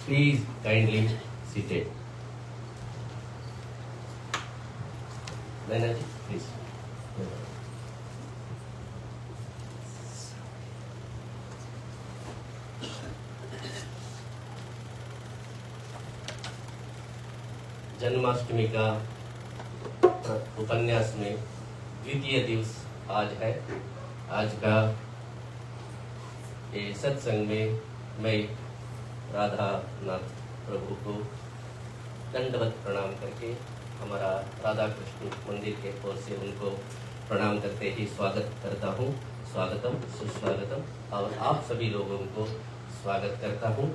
Please kindly seated. Naina ji, please. Janmashtami का उपन्यास में द्वितीय दिवस आज है। आज का ये सत्संग में मैं राधा नाथ प्रभु को दंडवत प्रणाम करके हमारा राधा कृष्ण मंदिर के ओर से उनको प्रणाम करते ही स्वागत करता हूँ। स्वागतम सुस्वागतम। और आप सभी लोगों को स्वागत करता हूँ।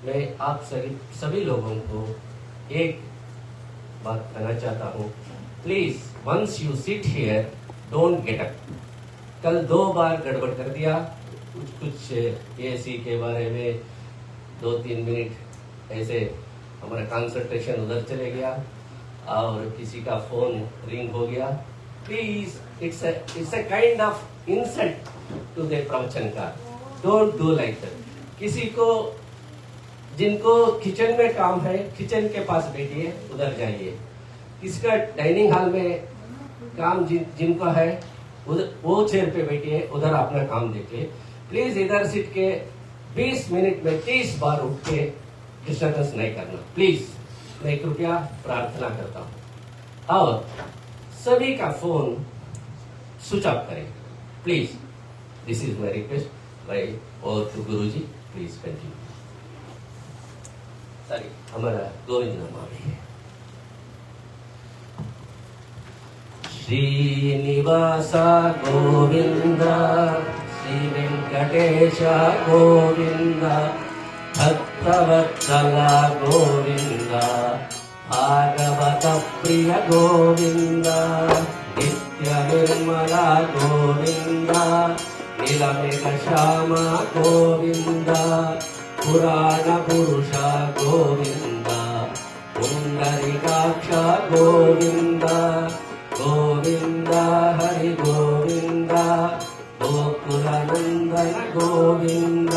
मैं आप सभी लोगों को एक बात कहना चाहता हूँ। Please once you sit here don't get up. कल 2 बार गड़बड़ कर दिया। कुछ एसी के बारे में 2-3 मिनट ऐसे हमारा कंसंट्रेशन उधर चले गया और किसी का फोन रिंग हो गया। Please it's a kind of insult to the प्रवचन का। Don't do like that. किसी को जिनको किचन में काम है किचन के पास बैठिए, उधर जाइए। किसका डाइनिंग हॉल में काम जिनका है उधर वो चेयर पे बैठिए, उधर अपना काम देखिए। प्लीज इधर सीट के 20 मिनट में 30 बार उठ के डिस्टर्बेंस नहीं करना। प्लीज मैं कृपया प्रार्थना करता हूँ। और सभी का फोन स्विच ऑफ करें please. This is my request bye और to Guru ji. Please continue. Sorry, हमारा गोविंद नाम है। श्रीनिवास गोविंद, श्री वेंकटेश गोविंद, भक्तवत्सल गोविंद, भागवत प्रिय गोविंद, नित्य निर्मला गोविंद, नीलमेघ श्याम गोविंद, पुराण पुरुष गोविंद, पुंडरीकाक्ष गोविंद, गोविंद हरि गोविंद, गोकुलनंदन गोविंद,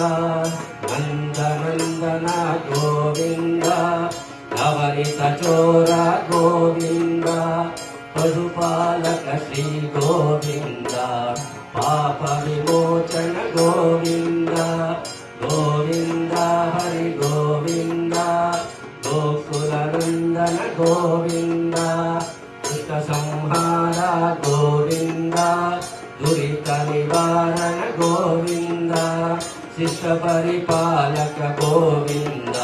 नंदनंदन गोविंद, नवनीत चोर गोविंद, पशुपालक श्री गोविंद, पाप विमोचन गोविंद, गोविंद हरि गोविंद, गोकुलनंदन गोविंद, दुष्ट संहार गोविंद, दुरित निवारण गोविंद, शिष्ट परिपालक गोविंद,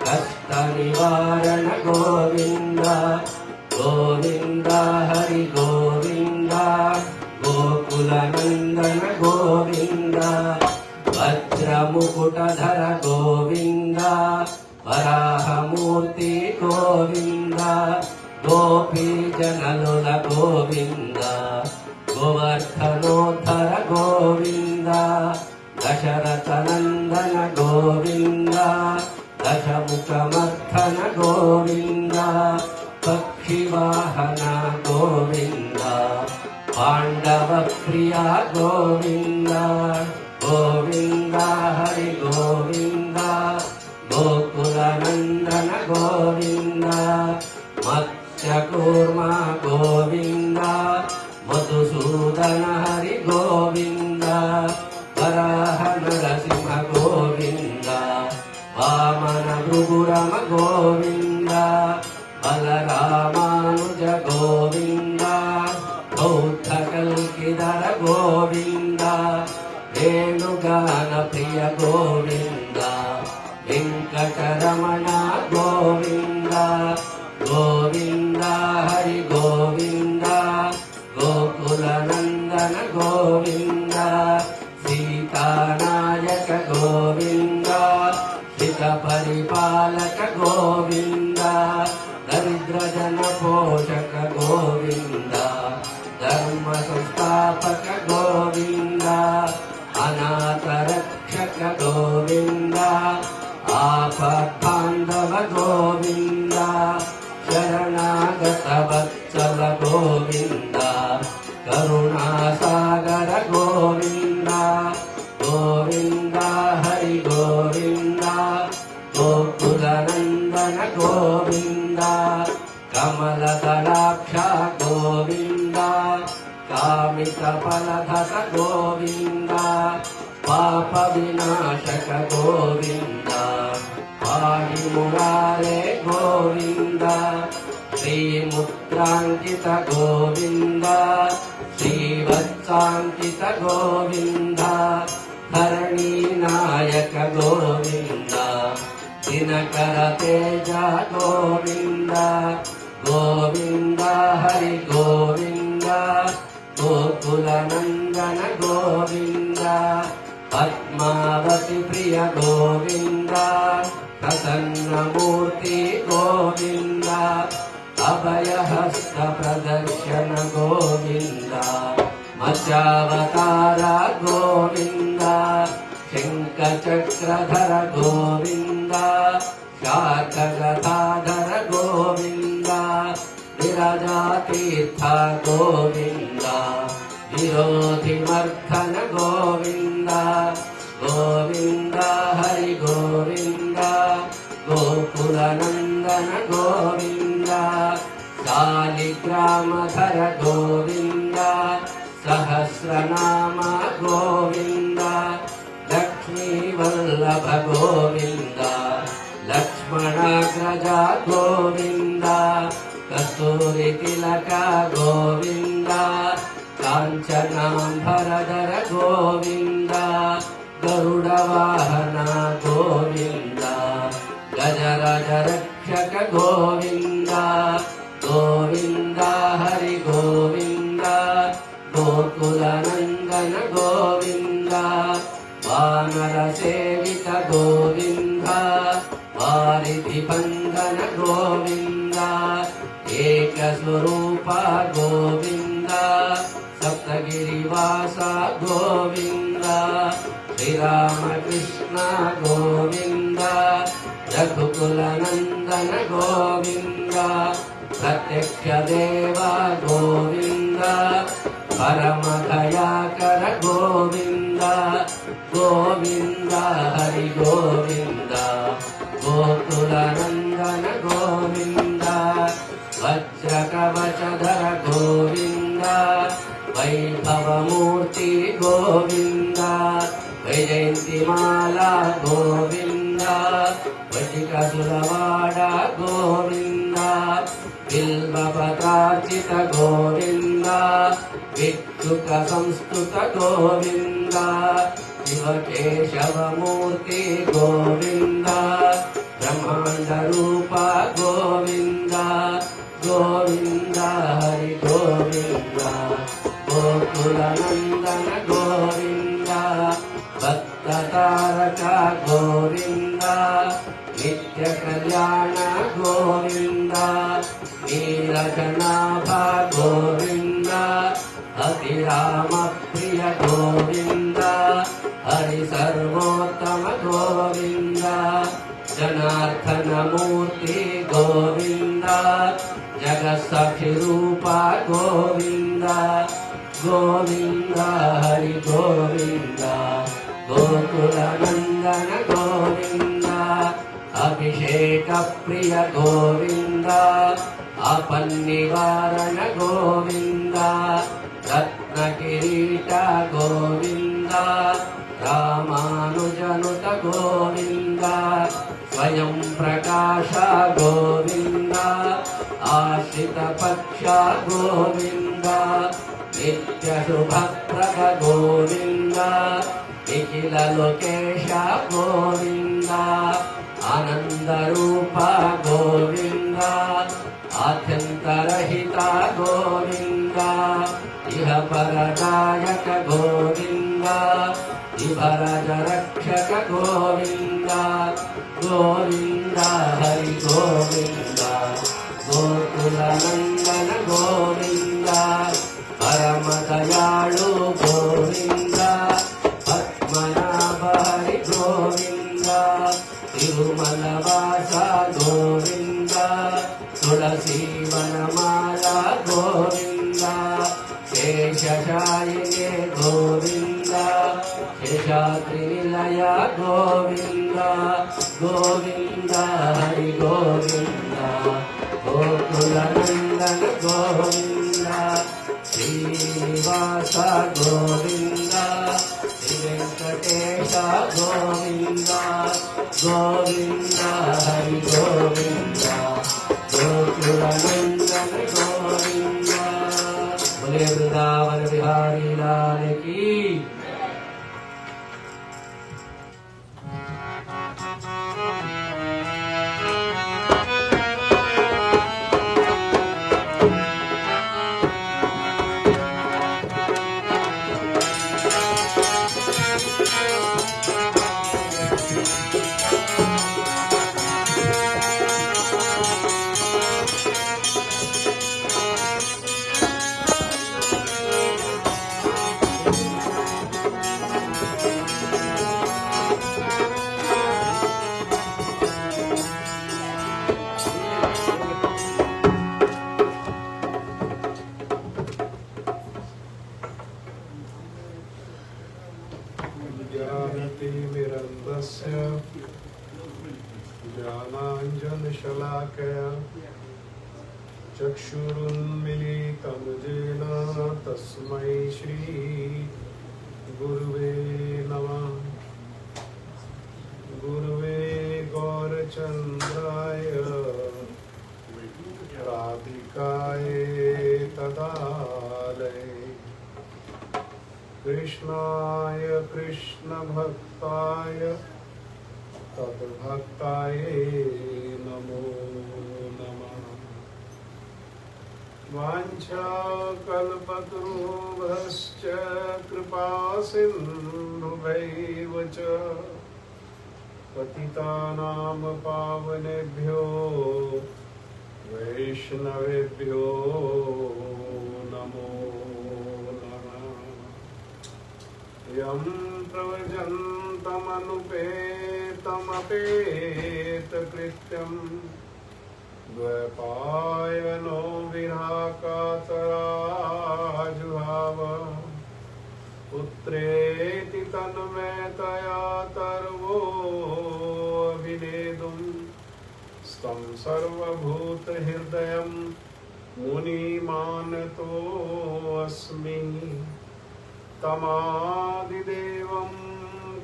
कष्ट निवारण गोविंद, गोविंद हरि गोविंद, गोकुलनंदन गोविंद, वज्र मुकुटधर गोविंद, वराहमूर्ति गोविंद, गोपी जनलोल गोविंद, गोवर्धनोद्धर गोविंद, दशरथ नंदन गोविंद, दशमुखमर्धन गोविंद, पक्षिवाहन गोविंद, पांडव प्रिया गोविंद, गोविंद हरि गोविंद, गोकुलनंदन गोविंद, मत्स्यकूर्मा गोविंद, मधुसूदन हरि गोविंद, वराह नरसिंह गोविंद, वामन भृगुरम गोविंद, बलरामानुज गोविंद, बौद्ध कल्किधर गोविंद, वेणुगान प्रिय गोविंद, वेंकटरमण गोविंद, गोविंद हरि गोविंद, गोकुलनंदन गोविंद, सीतानायक गोविंद, हित परिपालक गोविंद, दरिद्र जन पोषक गोविंद, धर्म संस्थापक गोविंद, अनाथ रक्षक गोविंद, आपद्बांधव गोविंद, शरणागत वत्सल गोविंद, करुणासागर गोविंद, गोविंद हरि गोविंद, गोकुलनन्दन गोविन्द कमलदलाक्ष गोविन्द कामितफलधर गोविन्द पापविनाशक गोविन्द पाहि मुरारे गोविन्द श्रीमुद्राङ्कित गोविन्द श्रीवत्साङ्कित गोविन्द धरणीनायक गोविन्द दिनकर तेज गोविन्द गोविन्द हरि गोविन्द गोकुलनन्दन गोविन्द पद्मावती प्रिय गोविन्द प्रसन्नमूर्ति गोविन्द अभयहस्त प्रदर्शन गोविन्द मत्स्यावतार गोविन्द शङ्खचक्रधर गोविन्द शार्कगदाधर गोविन्द विरजातीर्थ गोविन्द विरोधिमर्दन गोविन्द गोविन्द हरि गोविन्द गोकुलनन्दन गोविन्द शालिग्रामधर गोविन्द सहस्रनाम गोविन्द लक्ष्मीवल्लभ गोविन्द लक्ष्मणाग्रज गोविन्द कस्तूरितिलक गोविन्द काञ्चनाम्बरधर गोविन्द गरुडवाहन गोविन्द गजराजरक्षक गोविन्द गोविन्द हरि गोविन्द गोकुलनन्दन गोविन्द वानरसेवित गोविन्द वारिधिबन्धन गोविन्द एकस्वरूप गोविन्द सप्तगिरिवास गोविन्द श्रीरामकृष्ण गोविन्द रघुकुलनन्दन गोविन्द प्रत्यक्षदेव गोविन्द परमदयाकर गोविन्द गोविन्द हरि गोविन्द गोकुलनन्दन गोविन्द वज्रकवचधर गोविन्द वैभवमूर्ति गोविन्द वैजयन्तिमाला गोविन्द वटिकसुरवाड गोविन्द बिल्वपत्रार्चित गोविन्द विक्षुकसंस्तुत गोविन्द शिवकेशवमूर्ति गोविन्द ब्रह्माण्डरूप गोविन्द गोविन्द हरि गोविन्द गोकुलनन्दन गोविन्द भक्ततारक गोविन्द नित्यकल्याण गोविन्द नीलकनाभ गोविन्द अतिरामप्रिय गोविन्द हरिसर्वोत्तम गोविन्द जनार्दनमूर्ति गोविन्द जगत्सखिरूप गोविन्द गोविन्द हरि गोविन्द गोकुलनन्दन गोविन्द अभिषेक प्रिय गोविन्द आपन्निवारण गोविन्द रत्नकिरीट गोविन्द रामानुजनुत गोविन्द स्वयं प्रकाश गोविन्द आश्रितपक्ष गोविन्द नित्यशुभप्रद गोविन्द निखिल लोकेश गोविन्द आनन्दरूप गोविन्द आद्यन्तरहित गोविन्द इह परदायक गोविन्द इहरजरक्षक गोविन्द गोविन्द हरि गोविन्द गोकुलनन्दन गोविन्द परमदयाळु गोविन्द पद्मनाभ हरि गोविन्द तिरुमलवास गोविन्द तुलसीवनमाला गोविन्द शेषशायिने गोविन्द शेषाद्रिनिलय गोविन्द गोविंद हरि गोविंद गोकुलनंदन गोविंद श्रीनिवास गोविंद श्री वेंकटेश गोविंद गोविंद हरि गोविंद गोकुलनंदन गोविंद। बोले वृंदावन बिहारी लाल की। ज्ञानाञ्जनशलाकया चक्षुरुन्मीलितं येन तस्मै श्रीगुरुवे नमः। गुरुवे गौरचन्द्राय राधिकाय तदालये कृष्णाय कृष्णभक्ताय तद्भक्ताय नमो नमः। वाञ्छाकल्पतरुभ्यश्च कृपासिन्धुभ्यैव च पतितानां पावनेभ्यो वैष्णवेभ्यो नमो नमः। यं प्रव्रजन्तमनुपेतमपेतकृत्यं द्वैपायनो विराकातराजुहाव पुत्रेति तन्मयतया तर्वोऽभिनेदुं स्तं सर्वभूतहृदयं मुनिमानतोऽस्मि। तमादिदेवं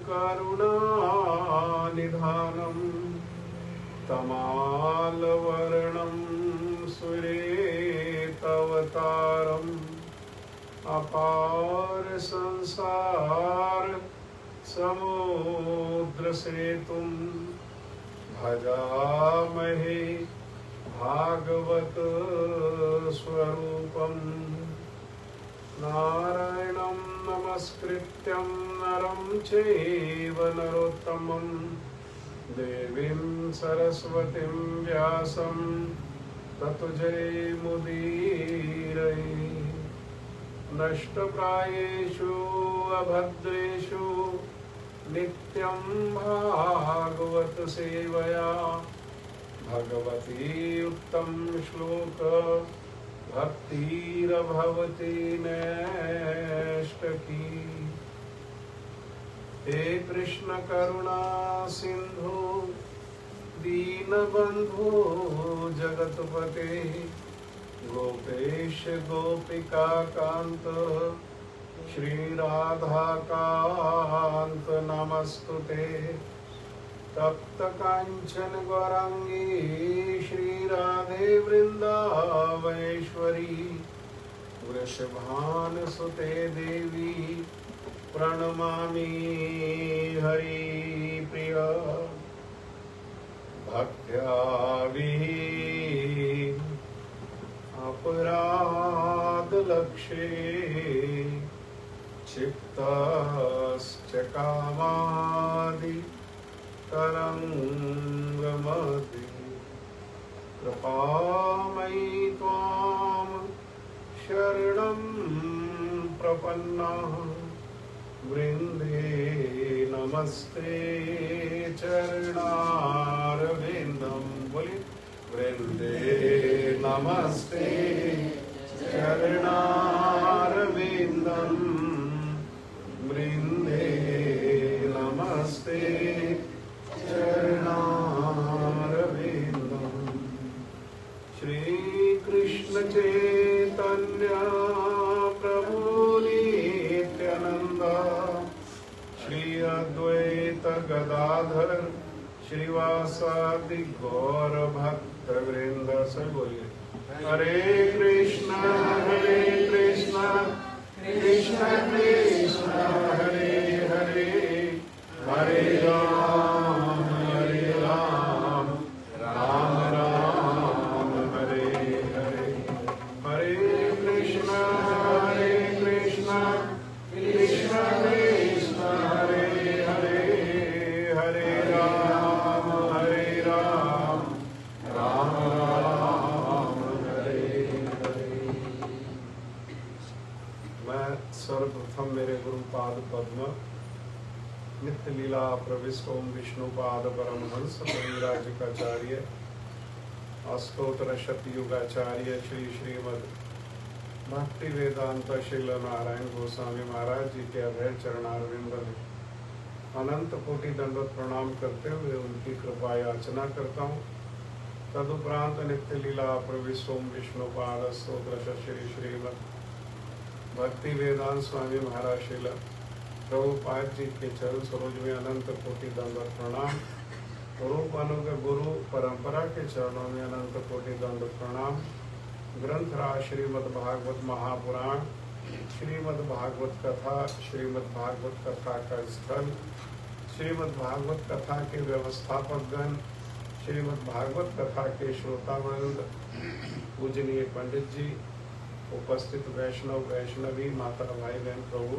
करुणानिधानं तमालवर्णं सुरेतवतारम् अपार संसार समुद्रसेतुं भजामहे भागवत स्वरूपम्। नारायणं नमस्कृत्यं नरं चैव नरोत्तमं देवीं सरस्वतीं व्यासं ततो जयमुदीरये। नष्टप्रायेषु अभद्रेषु नित्यं भागवत सेवया भगवती उत्तम श्लोक भक्तिरभवती नैष्टकी। हे कृष्ण करुणा सिंधु दीनबंधु जगतपते गोपेश गोपिका कांत श्री राधा कांत नमस्तुते। तप्त कांचन गौरांगी श्री राधे वृंदावनेश्वरी वृषभानुसुते देवी प्रणमामि हरिप्रिया। भक्त्या विहीन अपराधलक्षे क्षिप्तश्च कामादि तरङ्गमति कृपामयि त्वां शरणं प्रपन्नः वृन्दे नमस्ते चरणारविन्दं। बोलिए वृन्दे नमस्ते चरणारविन्दं वृन्दे नमस्ते चरणा श्रीवासादि गौर भक्त वृंद से बोलिए हरे कृष्णा कृष्ण कृष्ण हरे हरे हरे राम राम राम हरे हरे हरे कृष्णा कृष्ण कृष्ण हरे हरे हरे राम राम राम हरे हरे। मैं सर्वप्रथम मेरे गुरुपाद पद्म नित्य लीला प्रविष्ट ओम विष्णुपाद परमहंस परिव्राजकाचार्य अष्टोत्तर शतयुगाचार्य श्री श्रीमद भक्ति वेदांत शिल नारायण गोस्वामी महाराज जी के अभय चरणारविंद में अनंत कोटि दंडवत प्रणाम करते हुए उनकी कृपा याचना करता हूँ। तदुपरांत नित्य लीला प्रविष्ट ओम विष्णुपाद स्तोत्र श्री श्रीमद भक्ति वेदांत स्वामी महाराज शिल प्रभुपाद जी के चरण सरोज में अनंत कोटि दंडवत प्रणाम। रूपानुग गुरु परंपरा के चरणों में अनंत कोटि दंडवत प्रणाम। ग्रंथराज श्रीमद् भागवत महापुराण, श्रीमद् भागवत कथा, श्रीमद् भागवत कथा का स्थल, श्रीमद् भागवत कथा के व्यवस्थापकगण, श्रीमद् भागवत कथा के श्रोतावृंद, पूजनीय पंडित जी, उपस्थित वैष्णव वैष्णवी, माता भाई बहन, प्रभु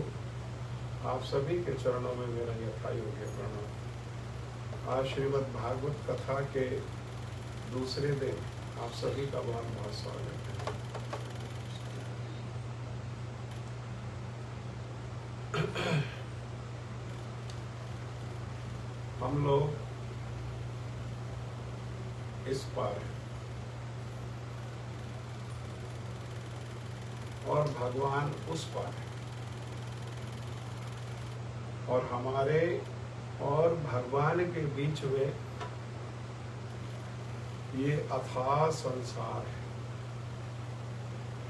आप सभी के चरणों में मेरा यथा योग्य प्रणाम। आज श्रीमद् भागवत कथा के दूसरे दिन आप सभी का बहुत बहुत स्वागत है। हम लोग इस पार हैं और भगवान उस पार है, और हमारे और भगवान के बीच में ये अथाह संसार है।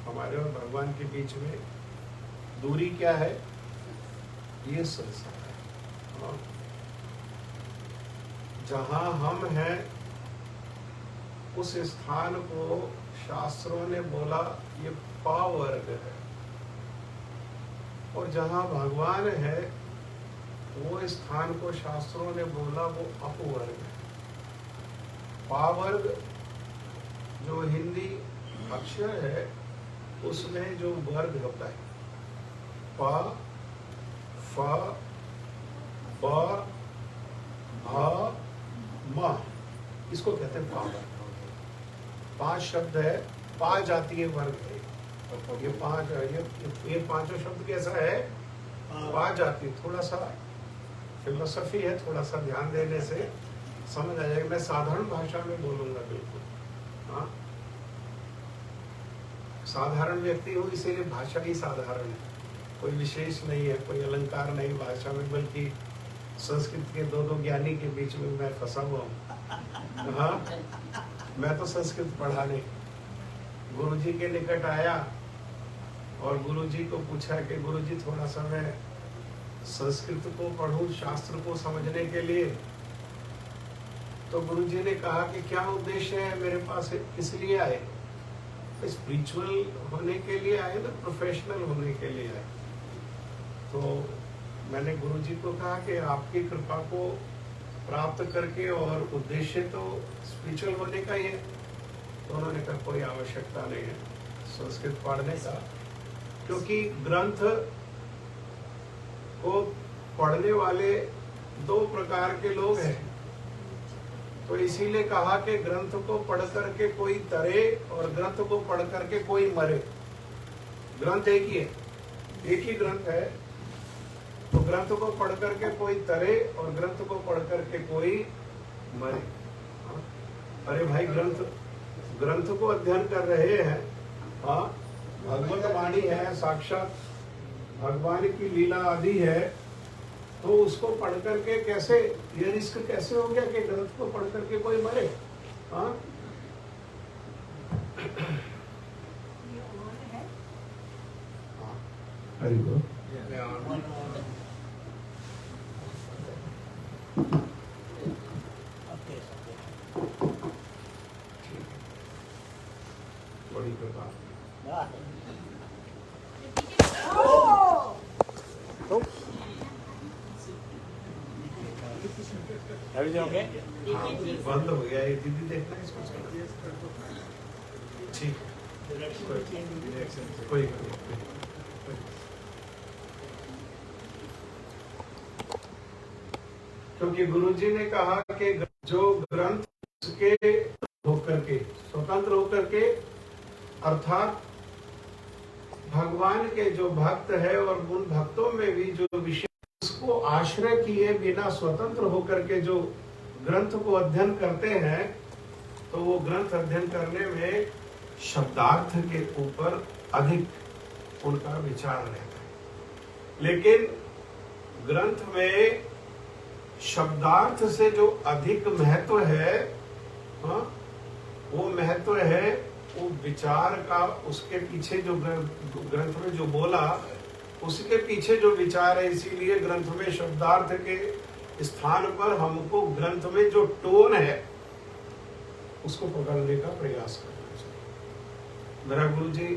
हमारे और भगवान के बीच में दूरी क्या है? ये संसार है। हाँ। जहां हम हैं उस स्थान को शास्त्रों ने बोला ये पावर्ग है, और जहां भगवान है वो स्थान को शास्त्रों ने बोला वो अपवर्ग है। पावर्ग जो हिंदी अक्षर है उसमें जो वर्ग होता है, प, फ, ब, भ, म, इसको कहते हैं पावर्ग। 5 शब्द है, पा जातीय वर्ग है। ये पांचों शब्द कैसा है? पा जाती। थोड़ा सा फिलोसफी है, थोड़ा सा ध्यान देने से समझ आ जाएगा। मैं साधारण भाषा में बोलूंगा बिल्कुल। हाँ, साधारण व्यक्ति हूँ इसीलिए भाषा ही साधारण है, कोई विशेष नहीं है, कोई अलंकार नहीं भाषा में, बल्कि संस्कृत के दो ज्ञानी के बीच में मैं फंसा हुआ हूँ। हाँ, मैं तो संस्कृत पढ़ा नहीं। गुरुजी के निकट आया और गुरुजी को पूछा कि गुरुजी थोड़ा सा मैं संस्कृत को पढ़ूं शास्त्र को समझने के लिए। तो गुरुजी ने कहा कि क्या उद्देश्य है मेरे पास, इसलिए आए? स्पिरिचुअल होने के लिए आए ना प्रोफेशनल होने के लिए आए? तो मैंने गुरुजी को कहा कि आपकी कृपा को प्राप्त करके, और उद्देश्य तो स्पिरिचुअल होने का ही है। तो उन्होंने कहा कोई आवश्यकता नहीं है संस्कृत पढ़ने का, क्योंकि ग्रंथ को पढ़ने वाले 2 प्रकार के लोग हैं। तो इसीलिए कहा कि ग्रंथ को पढ़ करके कोई तरे और ग्रंथ को पढ़ करके कोई मरे। ग्रंथ एक ही है, एक ही ग्रंथ है। तो ग्रंथ को पढ़ करके कोई तरे और ग्रंथ को पढ़ करके कोई मरे। हाँ? अरे भाई, ग्रंथ को अध्ययन कर रहे हैं। हाँ, भगवत वाणी है, साक्षात भगवान की लीला आदि है, तो उसको पढ़ करके कैसे, ये रिस्क कैसे हो गया कि ग्रंथ को पढ़ करके कोई मरे? हाँ, हरि बोल। बड़ी कृपा। हाँ, बंद हो गया ये। दीदी देखना इसको। ठीक कोई क्योंकि गुरुजी ने कहा कि जो ग्रंथ के होकर के स्वतंत्र होकर के अर्थात भगवान के जो भक्त है और उन भक्तों में भी जो विषय उसको आश्रय किए बिना स्वतंत्र होकर के जो ग्रंथ को अध्ययन करते हैं, तो वो ग्रंथ अध्ययन करने में शब्दार्थ के ऊपर अधिक उनका विचार रहता है। लेकिन ग्रंथ में शब्दार्थ से जो अधिक महत्व है, हाँ, वो महत्व है वो विचार का। उसके पीछे जो ग्रंथ में जो बोला उसके पीछे जो विचार है, इसीलिए ग्रंथ में शब्दार्थ के स्थान पर हमको ग्रंथ में जो टोन है उसको पकड़ने का प्रयास करना चाहिए। मेरा गुरुजी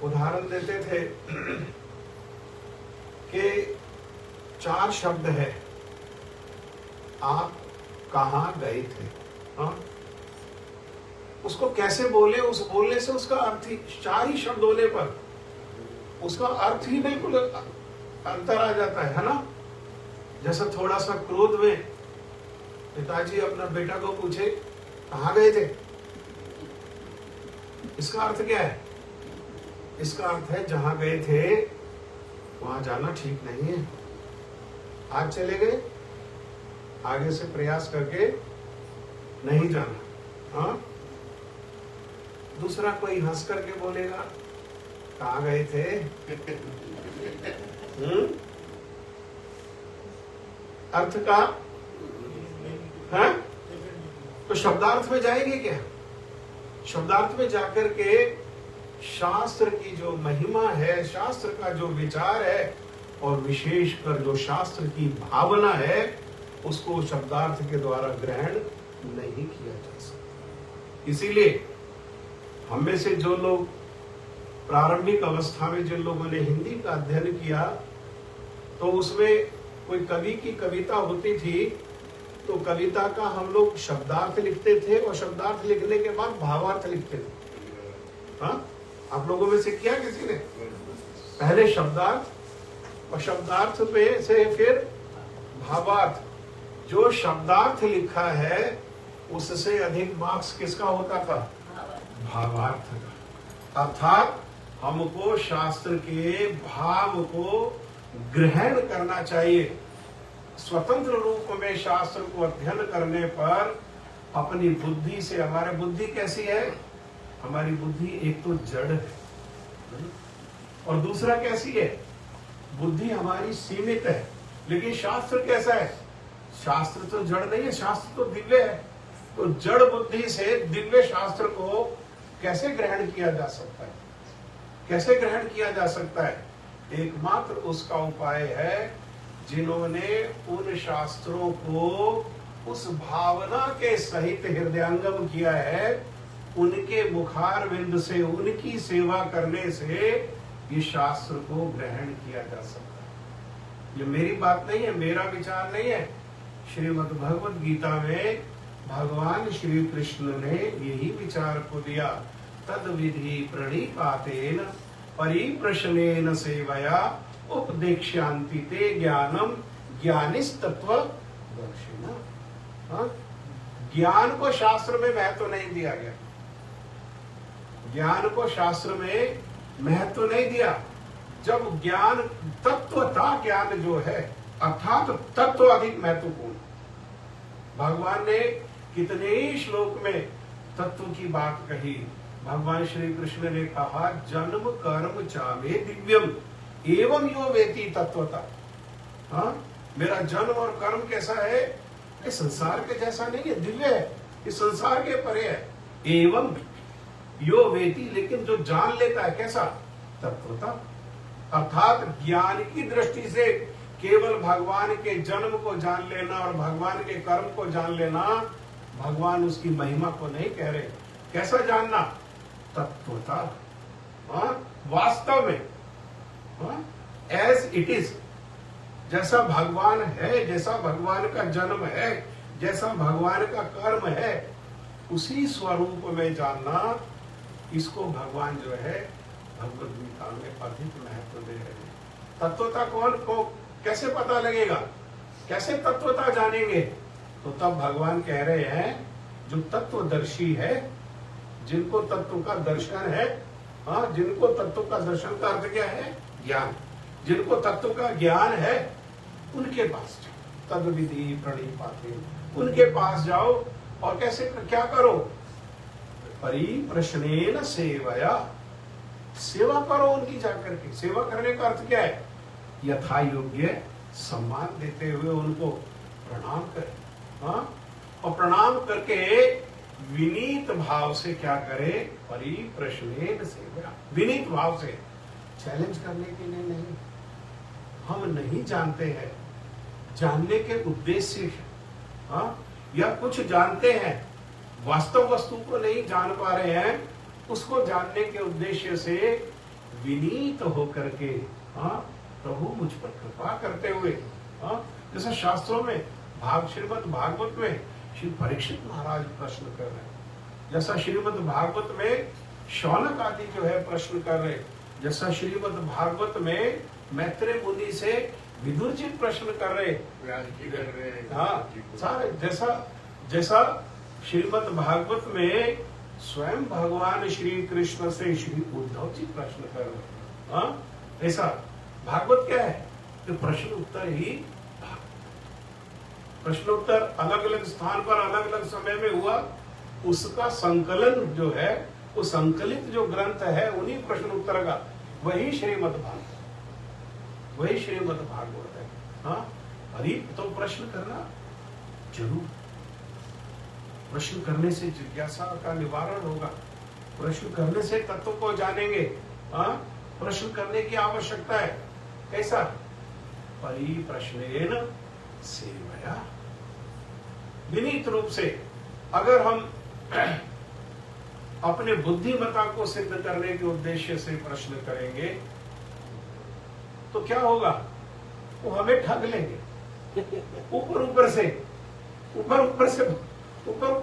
उदाहरण देते थे कि 4 शब्द है, आप कहाँ गए थे, हाँ? उसको कैसे बोले, उस बोलने से उसका अर्थ ही 4 ही शब्द होने पर उसका अर्थ ही बिल्कुल अंतर आ जाता है ना। जैसा थोड़ा सा क्रोध में पिताजी अपना बेटा को पूछे कहाँ गए थे, इसका अर्थ क्या है? इसका अर्थ है जहां गए थे वहां जाना ठीक नहीं है। आज चले गए, आगे से प्रयास करके नहीं जाना। हाँ, दूसरा कोई हंस करके बोलेगा कहाँ गए थे, अर्थ का है तो शब्दार्थ में जाएंगे क्या? शब्दार्थ में जाकर के शास्त्र की जो महिमा है, शास्त्र का जो विचार है और विशेषकर जो शास्त्र की भावना है, उसको शब्दार्थ के द्वारा ग्रहण नहीं किया जा सकता। इसीलिए हम में से जो लोग प्रारंभिक अवस्था में जिन लोगों ने हिंदी का अध्ययन किया, तो उसमें कोई कवि की कविता होती थी तो कविता का हम लोग शब्दार्थ लिखते थे और शब्दार्थ लिखने के बाद भावार्थ लिखते थे। हाँ, आप लोगों में से किया किसी ने? पहले शब्दार्थ और शब्दार्थ पे से फिर भावार्थ। जो शब्दार्थ लिखा है उससे अधिक मार्क्स किसका होता था? भावार्थ का। अर्थात हमको शास्त्र के भाव को ग्रहण करना चाहिए। स्वतंत्र रूप में शास्त्र को अध्ययन करने पर अपनी बुद्धि से, हमारी बुद्धि कैसी है? हमारी बुद्धि एक तो जड़ है और दूसरा कैसी है? बुद्धि हमारी सीमित है। लेकिन शास्त्र कैसा है? शास्त्र तो जड़ नहीं है, शास्त्र तो दिव्य है। तो जड़ बुद्धि से दिव्य शास्त्र को कैसे ग्रहण किया जा सकता है? कैसे ग्रहण किया जा सकता है? एकमात्र उसका उपाय है जिन्होंने उन शास्त्रों को उस भावना के सहित हृदयंगम किया है, उनके मुखारविंद से, उनकी सेवा करने से ये शास्त्र को ग्रहण किया जा सकता है। ये मेरी बात नहीं है, मेरा विचार नहीं है। श्रीमद् भगवद गीता में भगवान श्री कृष्ण ने यही विचार को दिया। तद विधि प्रणिपातेन परिप्रश्नेन सेवया उपदेक्ष्यांति ते ज्ञानम ज्ञानिस्तत्व दर्शिना। हाँ? ज्ञान को शास्त्र में महत्व नहीं दिया गया। ज्ञान को शास्त्र में महत्व नहीं दिया। जब ज्ञान तत्वता ज्ञान जो है अर्थात तत्व अधिक महत्वपूर्ण। भगवान ने कितने ही श्लोक में तत्व की बात कही। भगवान श्री कृष्ण ने कहा जन्म कर्म चामे दिव्यम एवं यो वेति तत्वता। हाँ, मेरा जन्म और कर्म कैसा है? ये संसार के जैसा नहीं है, दिव्य है, ये संसार के परे है। एवं यो वेति, लेकिन जो जान लेता है कैसा? तत्वता। अर्थात ज्ञान की दृष्टि से केवल भगवान के जन्म को जान लेना और भगवान के कर्म को जान लेना, भगवान उसकी महिमा को नहीं कह रहे। कैसा जानना? तत्वता, वास्तव में, एज इट इज, जैसा भगवान है, जैसा भगवान का जन्म है, जैसा भगवान का कर्म है, उसी स्वरूप में जानना, इसको भगवान जो है भगवद गीता में अधिक महत्व दे रहे हैं। तत्वता कौन को कैसे पता लगेगा? कैसे तत्वता जानेंगे? तो तब भगवान कह रहे हैं जो तत्वदर्शी है, जिनको तत्व का दर्शन है, जिनको तत्व का दर्शन का अर्थ क्या है? ज्ञान। जिनको तत्व का ज्ञान है उनके पास जाओ, तद विधि प्रणिपाते, उनके पास जाओ और कैसे क्या करो? परिप्रश्नेन सेवया, सेवा करो उनकी जाकर के। सेवा करने का अर्थ क्या है? यथा योग्य सम्मान देते हुए उनको प्रणाम करें, और प्रणाम करके विनीत भाव से क्या करे? परिप्रश्नेन सेवया, विनीत भाव से, चैलेंज करने के लिए नहीं। हम नहीं जानते हैं, जानने के उद्देश्य से, या कुछ जानते हैं, वास्तव वस्तु को नहीं जान पा रहे हैं, उसको जानने के उद्देश्य से विनीत होकर के, प्रभु मुझ पर कृपा करते हुए, जैसा शास्त्रों में श्रीमद् भागवत में श्री परीक्षित महाराज प्रश्न कर रहे हैं, जैसा श्रीमद् भागवत में शौनक आदि जो है प्रश्न कर रहे, जैसा श्रीमद् भागवत में मैत्रेय मुनि से विदुर जी प्रश्न कर रहे, सारे जैसा श्रीमद् भागवत में स्वयं भगवान श्री कृष्ण से श्री उद्धव जी प्रश्न कर रहे, ऐसा भागवत क्या है? तो प्रश्न उत्तर ही, प्रश्न उत्तर अलग अलग स्थान पर अलग अलग समय में हुआ, उसका संकलन जो है, वो संकलित जो ग्रंथ है, उन्हीं प्रश्न उत्तर का, वही श्रीमद् भागवत, वही श्रीमद् भागवत है। अरे तो प्रश्न करना जरूर, प्रश्न करने से जिज्ञासा का निवारण होगा, प्रश्न करने से तत्व को जानेंगे। प्रश्न करने की आवश्यकता है। कैसा? परिप्रश्नेन सेवया, विनीत रूप से। अगर हम अपने बुद्धिमत्ता को सिद्ध करने के उद्देश्य से प्रश्न करेंगे तो क्या होगा? वो हमें ठग लेंगे, ऊपर ऊपर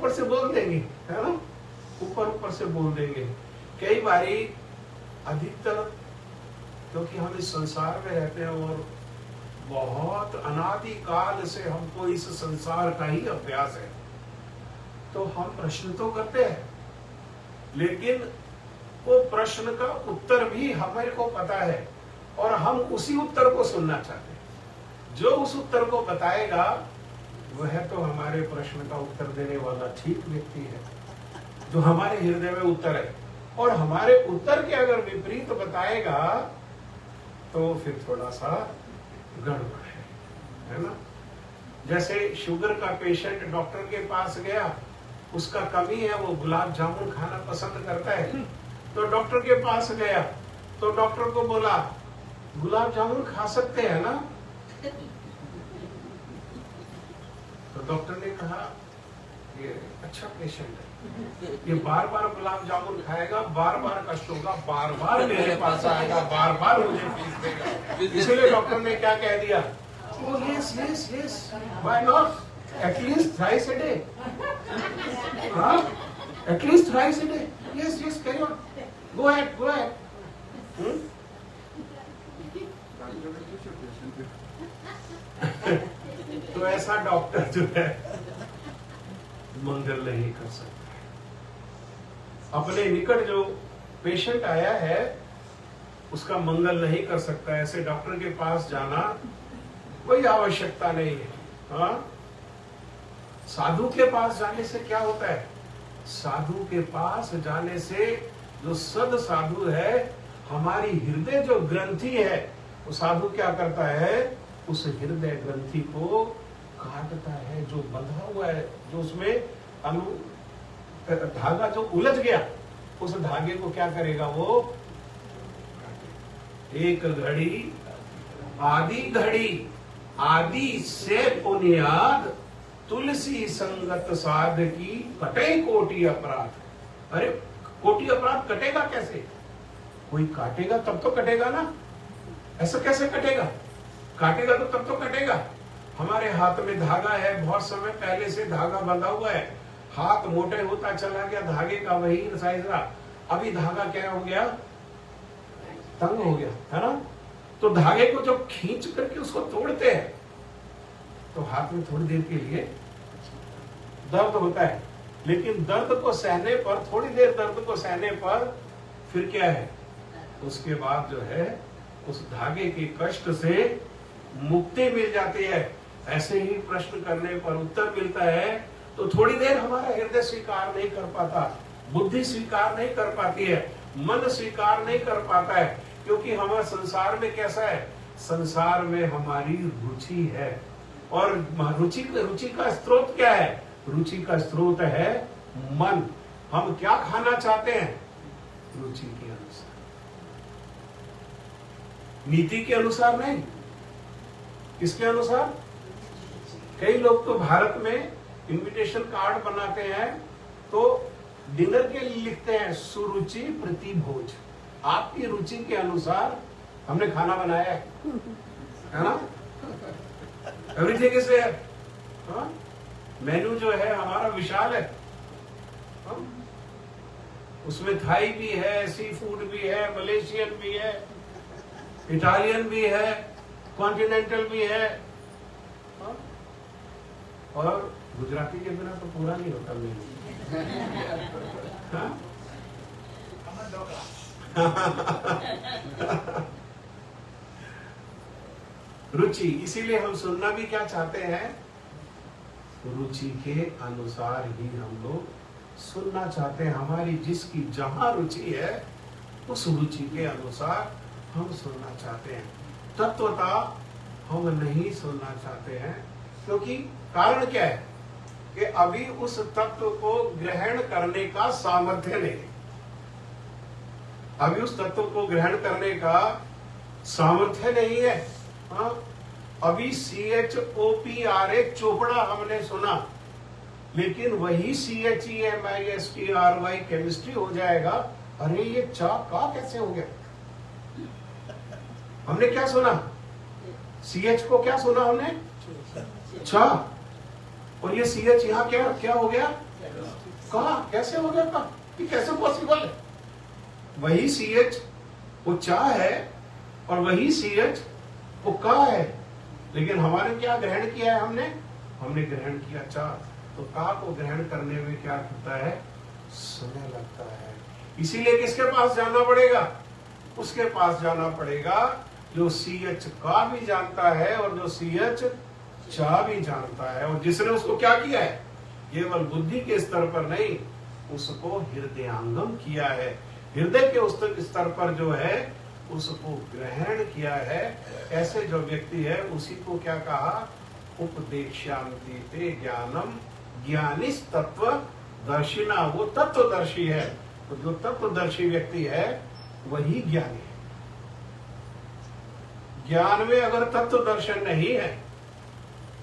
से बोल देंगे, है ना? ऊपर से बोल देंगे। कई बारी अधिकतर, क्योंकि हम इस संसार में रहते हैं और बहुत अनादि काल से हमको इस संसार का ही अभ्यास है, तो हम प्रश्न तो करते हैं, लेकिन वो प्रश्न का उत्तर भी हमें को पता है और हम उसी उत्तर को सुनना चाहते हैं। जो उस उत्तर को बताएगा वह तो हमारे प्रश्न का उत्तर देने वाला ठीक व्यक्ति है, जो हमारे हृदय में उत्तर है। और हमारे उत्तर के अगर विपरीत बताएगा तो फिर थोड़ा सा गड़बड़ है ना? जैसे शुगर का पेशेंट डॉक्टर के पास गया, उसका कमी है, वो गुलाब जामुन खाना पसंद करता है, तो डॉक्टर के पास गया तो डॉक्टर को बोला गुलाब जामुन खा सकते हैं ना? तो डॉक्टर ने कहा ये अच्छा पेशेंट है, ये बार बार गुलाब जामुन खाएगा, बार बार कष्ट होगा, बार बार मेरे पास आएगा, बार बार मुझे फीस देगा। इसलिए डॉक्टर ने क्या कह दिया? Oh, yes, yes, yes. Why not? At least thrice a day. At least thrice a day. Yes, yes, carry on. Go ahead, go ahead. तो ऐसा डॉक्टर जो है मंगल नहीं कर सकता। अपने निकट जो पेशेंट आया है उसका मंगल नहीं कर सकता। ऐसे डॉक्टर के पास जाना कोई आवश्यकता नहीं है। साधु के पास जाने से क्या होता है? साधु के पास जाने से जो सद साधु है, हमारी हृदय जो ग्रंथि है, वो साधु क्या करता है? उस हृदय ग्रंथि को काटता है, जो बंधा हुआ है, जो उसमें धागा जो उलझ गया, उस धागे को क्या करेगा? वो एक घड़ी आदि घड़ी आदि से पुनियाद तुलसी संगत साध की कटे कोटि अपराध। अरे कोटि अपराध कटेगा कैसे? कोई काटेगा तब तो कटेगा ना, ऐसा कैसे कटेगा? काटेगा तो तब तो कटेगा। हमारे हाथ में धागा है, बहुत समय पहले से धागा बंधा हुआ है, हाथ मोटे होता चला गया, धागे का वही साइज रहा, अभी धागा क्या हो गया? तंग हो गया, है ना? तो धागे को जब खींच करके उसको तोड़ते हैं तो हाथ में थोड़ी देर के लिए दर्द होता है, लेकिन दर्द को सहने पर, थोड़ी देर दर्द को सहने पर फिर क्या है? उसके बाद जो है उस धागे के कष्ट से मुक्ति मिल जाती है। ऐसे ही प्रश्न करने पर उत्तर मिलता है तो थोड़ी देर हमारा हृदय स्वीकार नहीं कर पाता, बुद्धि स्वीकार नहीं कर पाती है, मन स्वीकार नहीं कर पाता है, क्योंकि हमारे संसार में कैसा है? संसार में हमारी रुचि है, और रुचि का स्रोत क्या है? रुचि का स्रोत है मन। हम क्या खाना चाहते हैं? रुचि के अनुसार, नीति के अनुसार नहीं। किसके अनुसार? कई लोग तो भारत में इनविटेशन कार्ड बनाते हैं तो डिनर के लिए लिखते हैं सुरुचि प्रतिभोज। आपकी रुचि के अनुसार हमने खाना बनाया है ना? Everything is there. मेन्यू जो है हमारा विशाल है, उसमें थाई भी है, सी फूड भी है, मलेशियन भी है, इटालियन भी है, कॉन्टिनेंटल भी है, और गुजराती के बिना तो पूरा नहीं होता मेन्यू। रुचि, इसीलिए हम सुनना भी क्या चाहते हैं? रुचि के अनुसार ही हम लोग सुनना चाहते हैं। हमारी जिसकी जहां रुचि है उस रुचि के अनुसार हम सुनना चाहते हैं। तत्वता हम नहीं सुनना चाहते हैं, क्योंकि कारण क्या है कि अभी उस तत्व को ग्रहण करने का सामर्थ्य नहीं, अभी उस तत्व को ग्रहण करने का सामर्थ्य नहीं है। अभी CHOPRA चोपड़ा हमने सुना, लेकिन वही CHEMISTRY केमिस्ट्री हो जाएगा। अरे ये चा का कैसे हो गया? हमने क्या सुना? CH को क्या सुना हमने? चा, और ये CH यहाँ क्या हो गया? का कैसे हो गया? का ये कैसे पॉसिबल है? वही CH वो चा है और वही CH वो का है, लेकिन हमारे क्या ग्रहण किया है? हमने ग्रहण किया चा। तो का को ग्रहण करने में क्या होता है? समय लगता है। इसीलिए किसके पास जाना पड़ेगा? उसके पास जाना पड़ेगा जो CH का भी जानता है और जो CH चा भी जानता है, और जिसने उसको क्या किया है? केवल बुद्धि के स्तर पर नहीं, उसको हृदयांगम किया है। हृदय के उस स्तर पर जो है उसको ग्रहण किया है। ऐसे जो व्यक्ति है उसी को क्या कहा? उपदेक्ष्यांति ते ज्ञानम ज्ञानिस तत्व दर्शिना। वो तत्वदर्शी है। तो जो तत्वदर्शी व्यक्ति है वही ज्ञानी है। ज्ञान में अगर तत्व दर्शन नहीं है,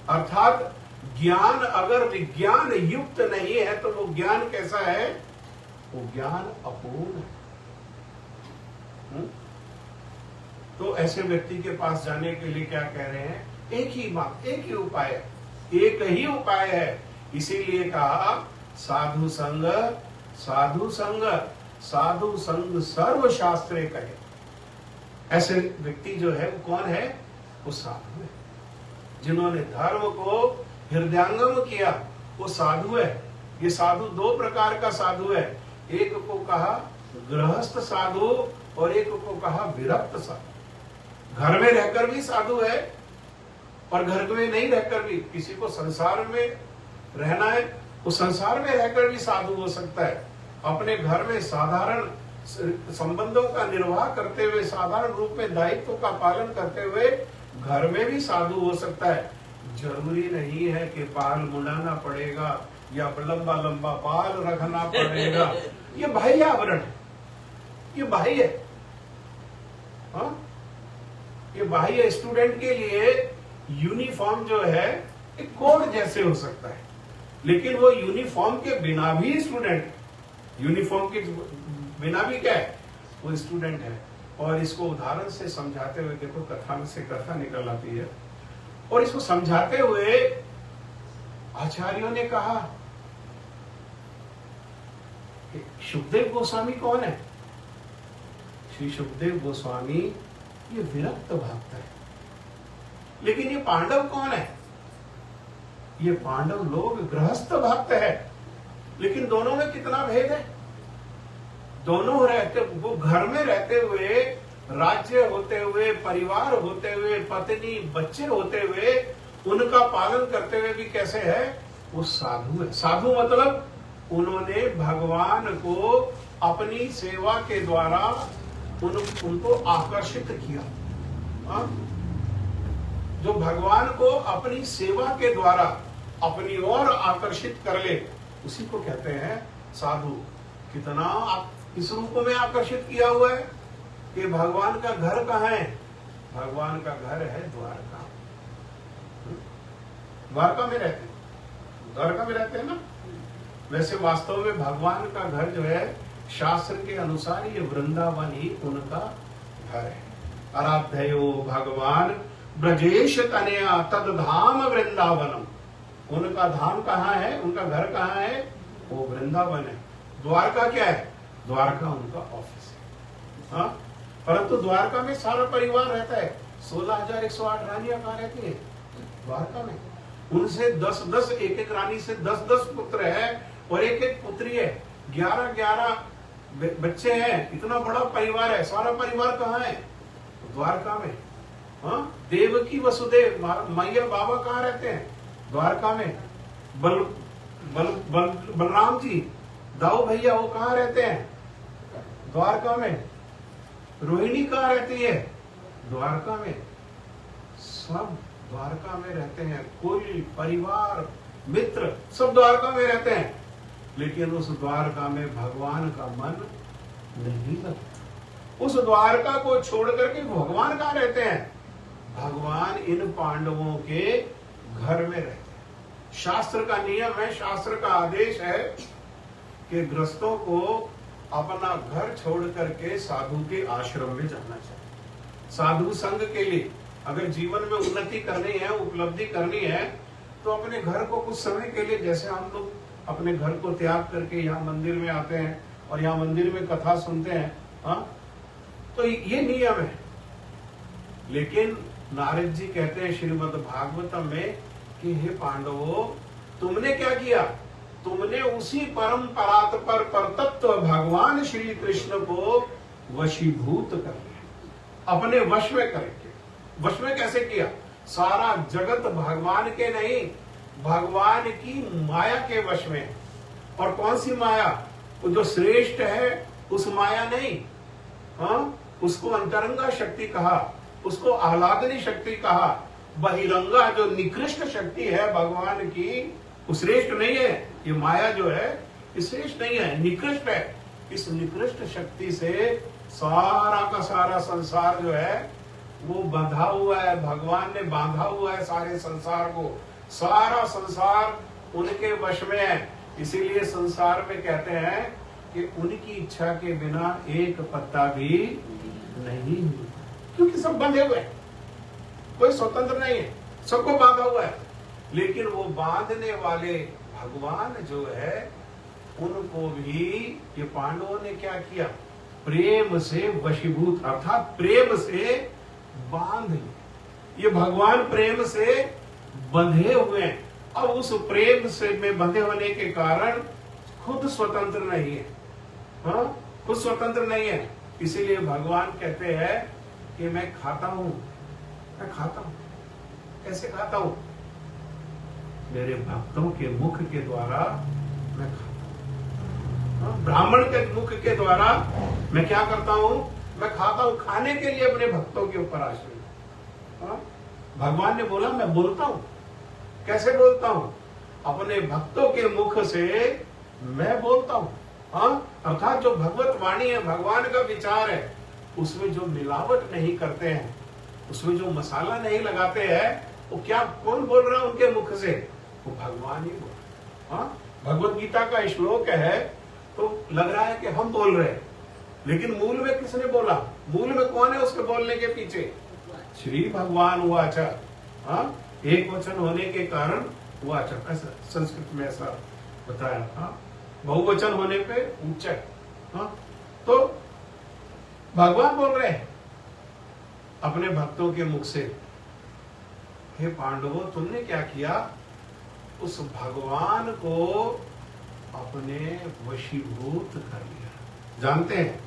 अर्थात ज्ञान अगर विज्ञान युक्त नहीं है, तो वो ज्ञान कैसा है? वो ज्ञान अपूर्ण है। तो ऐसे व्यक्ति के पास जाने के लिए क्या कह रहे हैं? एक ही बात, एक ही उपाय है, एक ही उपाय है। इसीलिए कहा साधु संग, साधु संग, साधु संग सर्व शास्त्रे कहे। ऐसे व्यक्ति जो है वो कौन है? वो साधु है। जिन्होंने धर्म को हृदयांगम किया वो साधु है। ये साधु दो प्रकार का साधु है। एक को कहा गृहस्थ साधु और एक को कहा विरक्त साधु। घर में रहकर भी साधु है और घर में नहीं रहकर भी, किसी को संसार में रहना है वो संसार में रहकर भी साधु हो सकता है। अपने घर में साधारण संबंधों का निर्वाह करते हुए, साधारण रूप में दायित्व का पालन करते हुए घर में भी साधु हो सकता है। जरूरी नहीं है कि बाल मुंडाना पड़ेगा या लंबा लंबा बाल रखना पड़ेगा। ये बाह्य आवरण है, ये बाह्य है। ये बाह्य स्टूडेंट के लिए यूनिफॉर्म जो है एक कोड जैसे हो सकता है, लेकिन वो यूनिफॉर्म के बिना भी स्टूडेंट, यूनिफॉर्म के बिना भी क्या है, वो स्टूडेंट है। और इसको उदाहरण से समझाते हुए देखो, कथा में से कथा निकल आती है, और इसको समझाते हुए आचार्यों ने कहा कि सुखदेव गोस्वामी कौन है? श्री सुखदेव गोस्वामी ये विरक्त भक्त है। लेकिन ये पांडव कौन है? ये पांडव लोग गृहस्थ भक्त है। लेकिन दोनों में कितना भेद है? दोनों रहते, वो घर में रहते हुए, राज्य होते हुए, परिवार होते हुए, पत्नी बच्चे होते हुए, उनका पालन करते हुए भी कैसे है? वो साधु है। साधु मतलब उन्होंने भगवान को अपनी सेवा के द्वारा उनको आकर्षित किया। जो भगवान को अपनी सेवा के द्वारा अपनी ओर आकर्षित कर ले, उसी को कहते हैं साधु। कितना इस रूप में आकर्षित किया हुआ है कि भगवान का घर कहाँ है? भगवान का घर है द्वारका। द्वारका में रहते हैं, द्वारका में रहते हैं ना। वैसे वास्तव में भगवान का घर जो है, शास्त्र के अनुसार ये वृंदावन ही उनका घर है। आराध्यो भगवान ब्रजेश तनया तद धाम वृंदावनम। उनका धाम कहाँ है? उनका घर कहाँ है? वो वृंदावन है। द्वारका क्या है? द्वारका उनका ऑफिस है। हाँ, परंतु द्वारका में सारा परिवार रहता है। 16,108 रानियां कहाँ रहती है? द्वारका में। उनसे 10-10, एक रानी से 10-10 पुत्र है और एक पुत्री है। 11-11 बच्चे हैं। इतना बड़ा परिवार है। सारा परिवार कहाँ है? द्वारका में। हाँ, देवकी वसुदेव मैया बाबा कहाँ रहते हैं? द्वारका में। बलराम जी, दाऊ भैया, वो कहाँ रहते हैं? द्वारका में। रोहिणी कहाँ रहती है? द्वारका में। सब द्वारका में रहते हैं। कोई परिवार, मित्र सब द्वारका में रहते हैं। लेकिन उस द्वारका में भगवान का मन नहीं लगता। उस द्वारका को छोड़ करके भगवान कहाँ रहते हैं? भगवान इन पांडवों के घर में रहते हैं। शास्त्र का नियम है, शास्त्र का आदेश है कि गृहस्थों को अपना घर छोड़ करके साधु के आश्रम में जाना चाहिए। साधु संघ के लिए अगर जीवन में उन्नति करनी है, उपलब्धि करनी है, तो अपने घर को कुछ समय के लिए, जैसे हम लोग अपने घर को त्याग करके यहाँ मंदिर में आते हैं और यहाँ मंदिर में कथा सुनते हैं, हाँ, तो ये नियम है। लेकिन नारद जी कहते हैं श्रीमद् भागवतम में कि हे पांडवों, तुमने क्या किया? तुमने उसी परंपरात पर परतत्व भगवान श्री कृष्ण को वशीभूत कर लिया, अपने वश में करके। वश में कैसे किया? सारा जगत भगवान के नहीं, भगवान की माया के वश में। और कौन सी माया? वो जो श्रेष्ठ है उस माया नहीं, हाँ, उसको अंतरंगा शक्ति कहा, उसको आह्लादनी शक्ति कहा। बहिरंगा जो निकृष्ट शक्ति है भगवान की, वो श्रेष्ठ नहीं है। ये माया जो है ये श्रेष्ठ नहीं है, निकृष्ट है। इस निकृष्ट शक्ति से सारा का सारा संसार जो है वो बंधा हुआ है। भगवान ने बांधा हुआ है सारे संसार को। सारा संसार उनके वश में है। इसीलिए संसार में कहते हैं कि उनकी इच्छा के बिना एक पत्ता भी नहीं, क्योंकि सब बंधे हुए हैं, कोई स्वतंत्र नहीं है, सबको बांधा हुआ है। लेकिन वो बांधने वाले भगवान जो है, उनको भी ये पांडवों ने क्या किया? प्रेम से वशीभूत, अर्थात प्रेम से बांध लिया। ये भगवान प्रेम से बंधे हुए हैं। अब उस प्रेम से में बंधे होने के कारण खुद स्वतंत्र नहीं है, हाँ, खुद स्वतंत्र नहीं है। इसीलिए भगवान कहते हैं कि मैं खाता हूं, मैं खाता हूं। कैसे खाता हूं? मेरे भक्तों के मुख के द्वारा मैं खाता हूं। ब्राह्मण के मुख के द्वारा मैं क्या करता हूं? मैं खाता हूं। खाने के लिए अपने भक्तों के ऊपर आश्रित। भगवान ने बोला मैं बोलता हूं। कैसे बोलता हूं? अपने भक्तों के मुख से मैं बोलता हूं। हाँ, अर्थात जो भगवत वाणी है, भगवान का विचार है, उसमें जो मिलावट नहीं करते हैं, उसमें जो मसाला नहीं लगाते हैं, वो क्या कौन बोल रहा है उनके मुख से? वो भगवान ही बोल रहे। हाँ, भगवत गीता का श्लोक है तो लग रहा है कि हम बोल रहे हैं, लेकिन मूल में किसने बोला? मूल में कौन है उसके बोलने के पीछे? श्री भगवान वाच। हाँ, एक वचन होने के कारण वाच, ऐसा संस्कृत में ऐसा बताया। हाँ, बहुवचन होने पे ऊंचा। हाँ, तो भगवान बोल रहे हैं अपने भक्तों के मुख से, हे पांडवों तुमने क्या किया? उस भगवान को अपने वशीभूत कर लिया। जानते हैं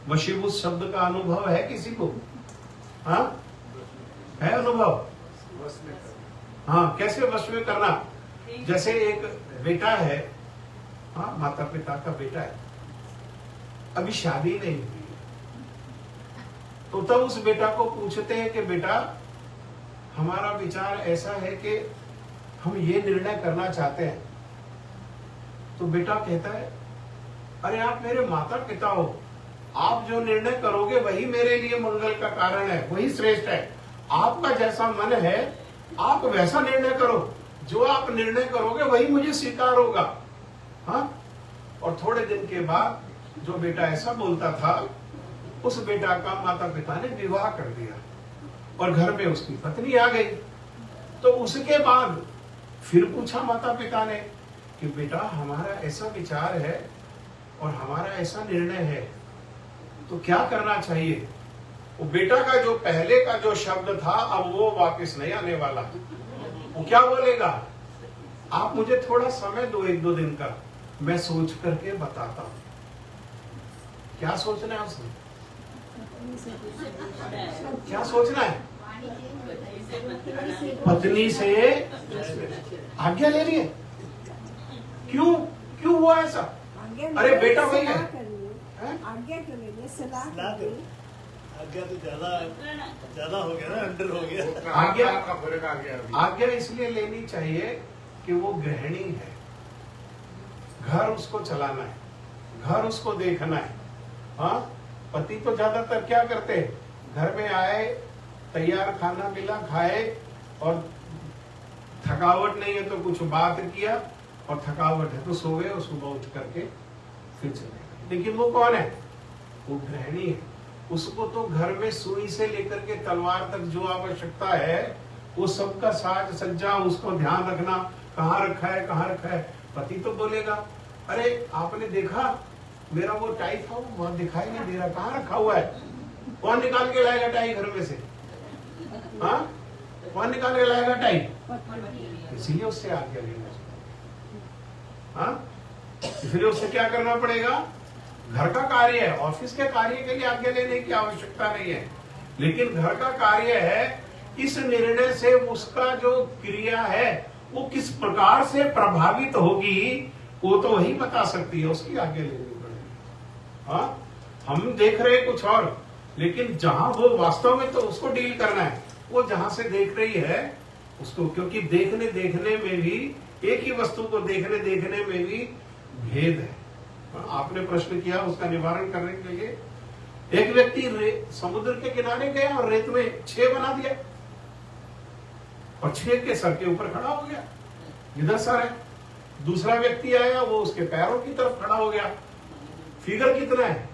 वशीभूत शब्द का अनुभव है किसी को? हाँ, है अनुभव? हाँ, कैसे वश में करना? जैसे एक बेटा है, हाँ, माता पिता का बेटा है, अभी शादी नहीं हुई, तो तब उस बेटा को पूछते हैं कि बेटा हमारा विचार ऐसा है कि हम ये निर्णय करना चाहते हैं। तो बेटा कहता है, अरे आप मेरे माता पिता हो, आप जो निर्णय करोगे वही मेरे लिए मंगल का कारण है, वही श्रेष्ठ है। आपका जैसा मन है आप वैसा निर्णय करो, जो आप निर्णय करोगे वही मुझे स्वीकार होगा। हाँ, और थोड़े दिन के बाद जो बेटा ऐसा बोलता था, उस बेटा का माता पिता ने विवाह कर दिया और घर में उसकी पत्नी आ गई। तो उसके बाद फिर पूछा माता पिता ने कि बेटा हमारा ऐसा विचार है और हमारा ऐसा निर्णय है, तो क्या करना चाहिए? वो बेटा का जो पहले का जो शब्द था अब वो वापस नहीं आने वाला। वो क्या बोलेगा? आप मुझे थोड़ा समय दो, 1-2 दिन का, मैं सोच करके बताता हूं। क्या सोचना है उसने? क्या सोचना है? पत्नी से आज्ञा ले रही है। क्यों क्यों हुआ ऐसा? अरे बेटा वही है, आज्ञा क्यों ले रही? सलाह आज्ञा तो ज्यादा हो गया ना, अंडर हो गया। आज्ञा का फर्क आ गया अभी। आज्ञा इसलिए लेनी चाहिए कि वो गृहिणी है, घर उसको चलाना है, घर उसको देखना है। हाँ, पति तो ज्यादातर क्या करते हैं, घर में आए, तैयार खाना मिला खाए, और थकावट नहीं है तो कुछ बात किया, और थकावट है तो सो गए और सुबह उठ करके फिर चले गए। लेकिन वो कौन है? वो गृहिणी है। उसको तो घर में सुई से लेकर के तलवार तक जो आवश्यकता है वो सबका साज सज्जा, उसको ध्यान रखना, कहाँ रखा है कहाँ रखा है। पति तो बोलेगा, अरे आपने देखा मेरा वो टाई था, वो दिखाई नहीं दे रहा, कहाँ रखा हुआ है? कौन निकाल के लाएगा टाई घर में से? हाँ, कौन निकाल के लाएगा टाई? इसीलिए उससे आज्ञा लेना चाहिए। हाँ, इसलिए उससे क्या करना पड़ेगा? घर का कार्य है, ऑफिस के कार्य के लिए आज्ञा लेने की आवश्यकता नहीं है, लेकिन घर का कार्य है, इस निर्णय से उसका जो क्रिया है वो किस प्रकार से प्रभावित होगी वो तो वही बता सकती है, उसकी आज्ञा लेनी पड़ेगी। हाँ, हम देख रहे कुछ और, लेकिन जहां वो वास्तव में तो उसको डील करना है, वो जहां से देख रही है उसको, क्योंकि देखने देखने में भी, एक ही वस्तु को देखने देखने में भी भेद है। आपने प्रश्न किया, उसका निवारण करने के लिए, एक व्यक्ति समुद्र के किनारे गया और रेत में 6 बना दिया और 6 के सर के ऊपर खड़ा हो गया, इधर सर है। दूसरा व्यक्ति आया, वो उसके पैरों की तरफ खड़ा हो गया। फिगर कितना है?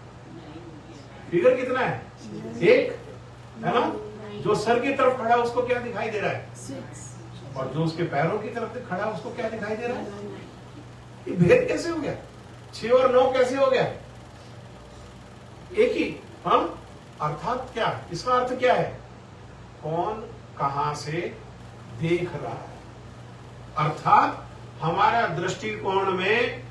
फिगर कितना है? 1 है ना। जो सर की तरफ खड़ा है उसको क्या दिखाई दे रहा है? 6। और जो उसके पैरों की तरफ खड़ा है उसको क्या दिखाई दे रहा है? ये भेद कैसे हो गया? 6 और 9 कैसे हो गया? एक ही। हाँ, अर्थात क्या? इसका अर्थ क्या है? कौन कहां से देख रहा है, अर्थात हमारा दृष्टिकोण में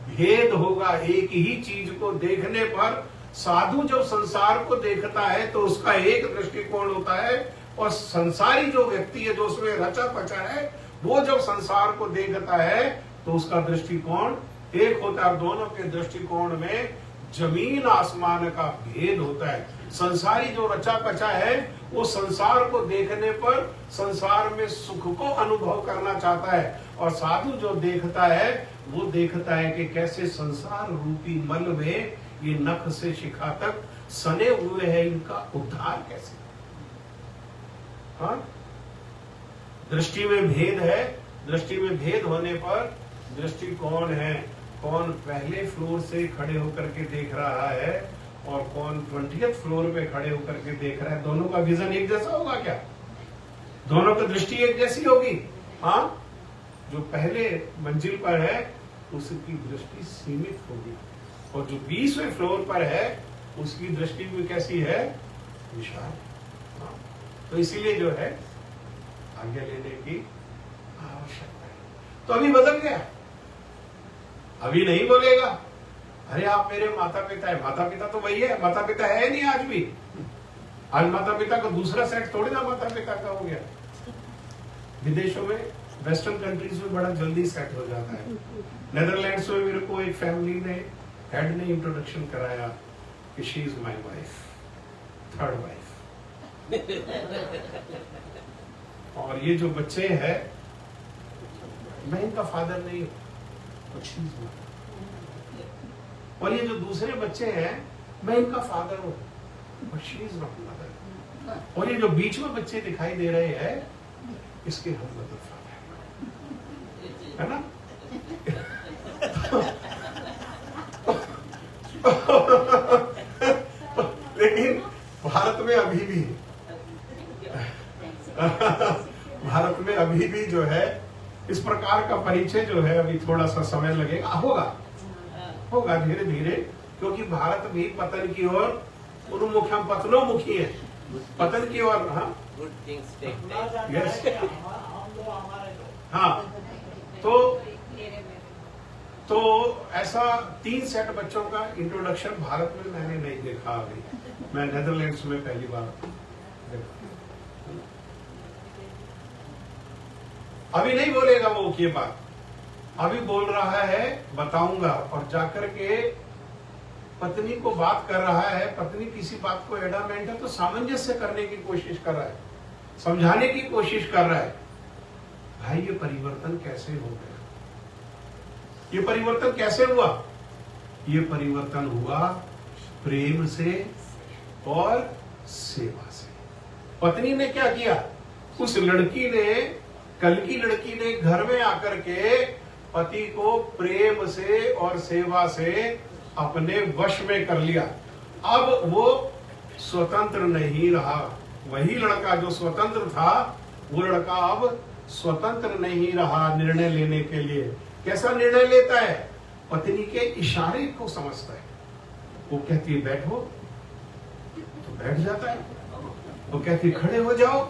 भेद होगा। एक ही चीज को देखने पर साधु जब संसार को देखता है तो उसका एक दृष्टिकोण होता है, और संसारी जो व्यक्ति है, जो उसमें रचा पचा है, वो जब संसार को देखता है तो उसका दृष्टिकोण एक होता है। दोनों के दृष्टिकोण में जमीन आसमान का भेद होता है। संसारी जो रचा पचा है वो संसार को देखने पर संसार में सुख को अनुभव करना चाहता है, और साधु जो देखता है वो देखता है कि कैसे संसार रूपी मल में ये नख से शिखा तक सने हुए हैं, इनका उद्धार कैसे। हाँ, दृष्टि में भेद है। दृष्टि में भेद होने पर दृष्टिकोण है, कौन पहले फ्लोर से खड़े होकर के देख रहा है और कौन 20th फ्लोर पे खड़े होकर के देख रहा है, दोनों का विजन एक जैसा होगा क्या? दोनों की दृष्टि एक जैसी होगी? हाँ, जो पहले मंजिल पर है उसकी दृष्टि सीमित होगी और जो 20वें फ्लोर पर है उसकी दृष्टि भी कैसी है? विशाल। हाँ, तो इसीलिए जो है आज्ञा लेने की आवश्यकता है। तो अभी बदल गया, अभी नहीं बोलेगा अरे आप मेरे माता पिता है। माता पिता तो वही है, माता पिता है नहीं आज भी। आज माता पिता का दूसरा सेट थोड़ी ना माता पिता का हो गया। विदेशों में, वेस्टर्न कंट्रीज में बड़ा जल्दी सेट हो जाता है। नेदरलैंड्स में मेरे को एक फैमिली ने हेड ने इंट्रोडक्शन कराया कि she is my wife, third wife. और ये जो बच्चे हैं, मैं इनका फादर नहीं हूं, और ये जो दूसरे बच्चे हैं मैं इनका फादर हूं, but she is not mother। और ये जो बीच में बच्चे दिखाई दे रहे हैं इसके हम मदर फादर है ना। लेकिन भारत में अभी भी भारत में अभी भी जो है इस प्रकार का परिचय जो है अभी थोड़ा सा समय लगेगा, होगा धीरे धीरे, क्योंकि भारत भी पतन की ओर उन्मुखम पतनोमुखी है, पतन की ओर। हाँ, good things take time. Yes, हाँ, तो ऐसा 3 सेट बच्चों का इंट्रोडक्शन भारत में मैंने नहीं देखा अभी। मैं नेदरलैंड्स में पहली बार देखा। अभी नहीं बोलेगा वो ये बात, अभी बोल रहा है बताऊंगा, और जाकर के पत्नी को बात कर रहा है। पत्नी किसी बात को एडामेंट है तो सामंजस्य करने की कोशिश कर रहा है, समझाने की कोशिश कर रहा है। भाई ये परिवर्तन कैसे हो गया? ये परिवर्तन कैसे हुआ? ये परिवर्तन हुआ प्रेम से और सेवा से। पत्नी ने क्या किया? उस लड़की ने, कल की लड़की ने घर में आकर के पति को प्रेम से और सेवा से अपने वश में कर लिया। अब वो स्वतंत्र नहीं रहा। वही लड़का जो स्वतंत्र था वो लड़का अब स्वतंत्र नहीं रहा निर्णय लेने के लिए। कैसा निर्णय लेता है? पत्नी के इशारे को समझता है। वो कहती है बैठो तो बैठ जाता है, वो कहती है खड़े हो जाओ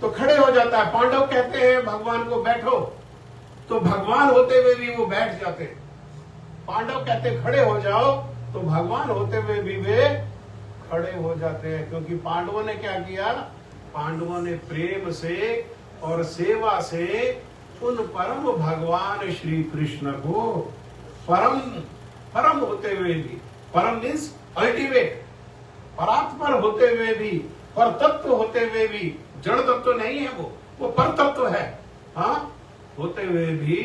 तो खड़े हो जाता है। पांडव कहते हैं भगवान को बैठो तो भगवान होते हुए भी वो बैठ जाते हैं। पांडव कहते खड़े हो जाओ तो भगवान होते हुए भी वे खड़े हो जाते हैं। क्योंकि पांडवों ने क्या किया? पांडवों ने प्रेम से और सेवा से उन परम भगवान श्री कृष्ण को परम होते हुए भी, परम मीन्स अल्टीमेट, परात्पर होते हुए भी, पर तत्व होते हुए भी, जड़ तत्व नहीं है वो पर तत्व है। हाँ, होते हुए भी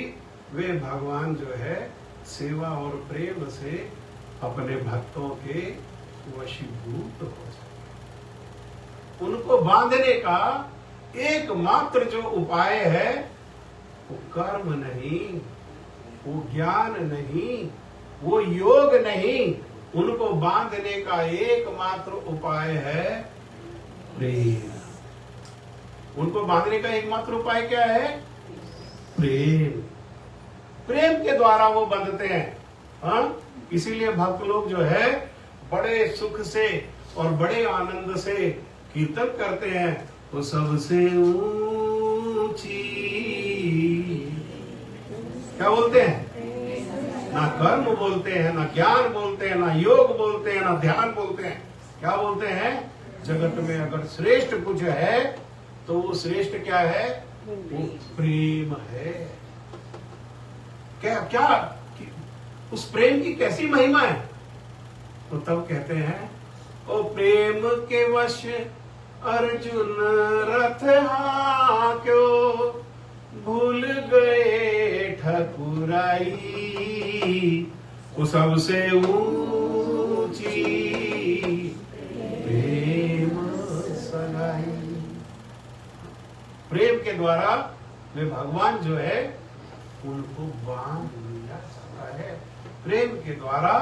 वे भगवान जो है सेवा और प्रेम से अपने भक्तों के वशीभूत हो जाते। उनको बांधने का एकमात्र जो उपाय है वो कर्म नहीं, वो ज्ञान नहीं, वो योग नहीं। उनको बांधने का एकमात्र उपाय है प्रेम। उनको बांधने का एकमात्र उपाय क्या है? प्रेम। प्रेम के द्वारा वो बंधते हैं। हाँ, इसीलिए भक्त लोग जो है बड़े सुख से और बड़े आनंद से कीर्तन करते हैं। तो सबसे ऊंची क्या बोलते हैं? ना कर्म बोलते हैं, ना ज्ञान बोलते हैं, ना योग बोलते हैं, ना ध्यान बोलते हैं। क्या बोलते हैं? जगत में अगर श्रेष्ठ कुछ है तो वो श्रेष्ठ क्या है? वो प्रेम है। क्या उस प्रेम की कैसी महिमा है? तो तब कहते हैं ओ प्रेम के वश अर्जुन रथ हांक्यो, भूल गए ठकुराई, वो सबसे ऊंची प्रेम सगाई। प्रेम के द्वारा वे भगवान जो है उनको बांध लिया जाता है। प्रेम के द्वारा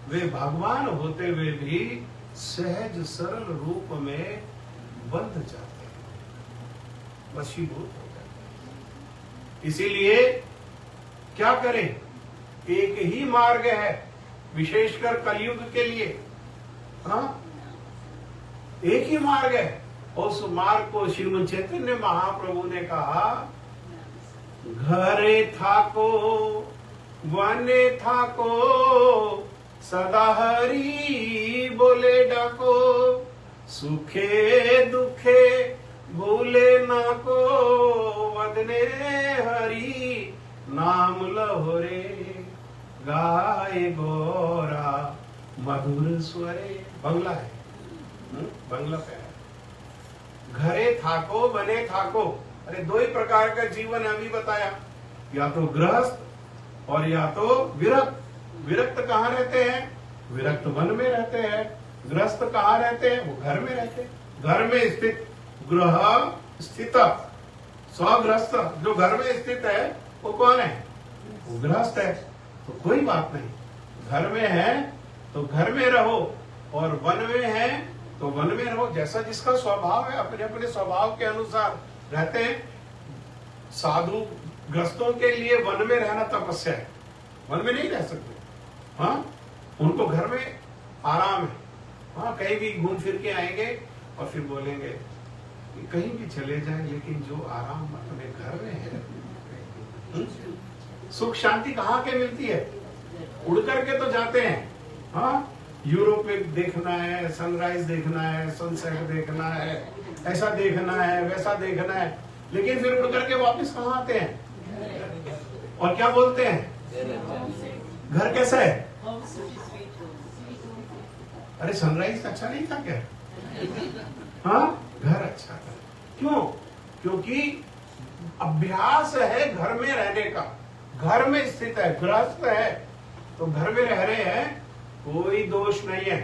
वे भगवान होते हुए भी सहज सरल रूप में बंध जाते हैं, वशीभूत हो जाते हैं। इसीलिए क्या करें, एक ही मार्ग है विशेषकर कलयुग के लिए। हाँ, एक ही मार्ग है। उस मार्ग को श्रीमद् चैतन्य महाप्रभु ने कहा, घरे थाको वने थाको सदा हरि बोले डाको, सुखे दुखे भूले ना को, वदने हरि नाम लहोरे, गाए गोरा मधुर स्वरे। बंगला है, बंगला पे है। घरे थाको बने थाको। अरे दो ही प्रकार का जीवन अभी बताया, या तो गृहस्थ और या तो विरक्त। विरक्त कहाँ रहते हैं? विरक्त वन में रहते हैं। गृहस्थ कहाँ रहते हैं? वो घर में रहते हैं। घर में स्थित गृह स्थित स्वगृहस्थ, जो घर में स्थित है वो कौन है? वो गृहस्थ है। तो कोई बात नहीं, घर में है तो घर में रहो, और वन में है तो वन में रहो। जैसा जिसका स्वभाव है, अपने अपने स्वभाव के अनुसार रहते हैं। साधु ग्रस्तों के लिए वन में रहना तपस्या है, वन में नहीं रह सकते। हाँ, उनको घर में आराम है। हाँ, कहीं भी घूम फिर के आएंगे और फिर बोलेंगे कि कहीं भी चले जाएं, लेकिन जो आराम अपने घर में है। सुख शांति कहाँ के मिलती है? उड़ करके तो जाते हैं। हाँ, यूरोप में देखना है, सनराइज देखना है, सनसेट देखना है, ऐसा देखना है, वैसा देखना है, लेकिन फिर उड़ करके वापस कहाँ आते हैं और क्या बोलते हैं? घर कैसा है? अरे सनराइज अच्छा नहीं था क्या? हाँ, घर अच्छा था। क्यों? क्योंकि अभ्यास है घर में रहने का, घर में स्थित है, गृहस्थ है तो घर में रह रहे हैं, कोई दोष नहीं है।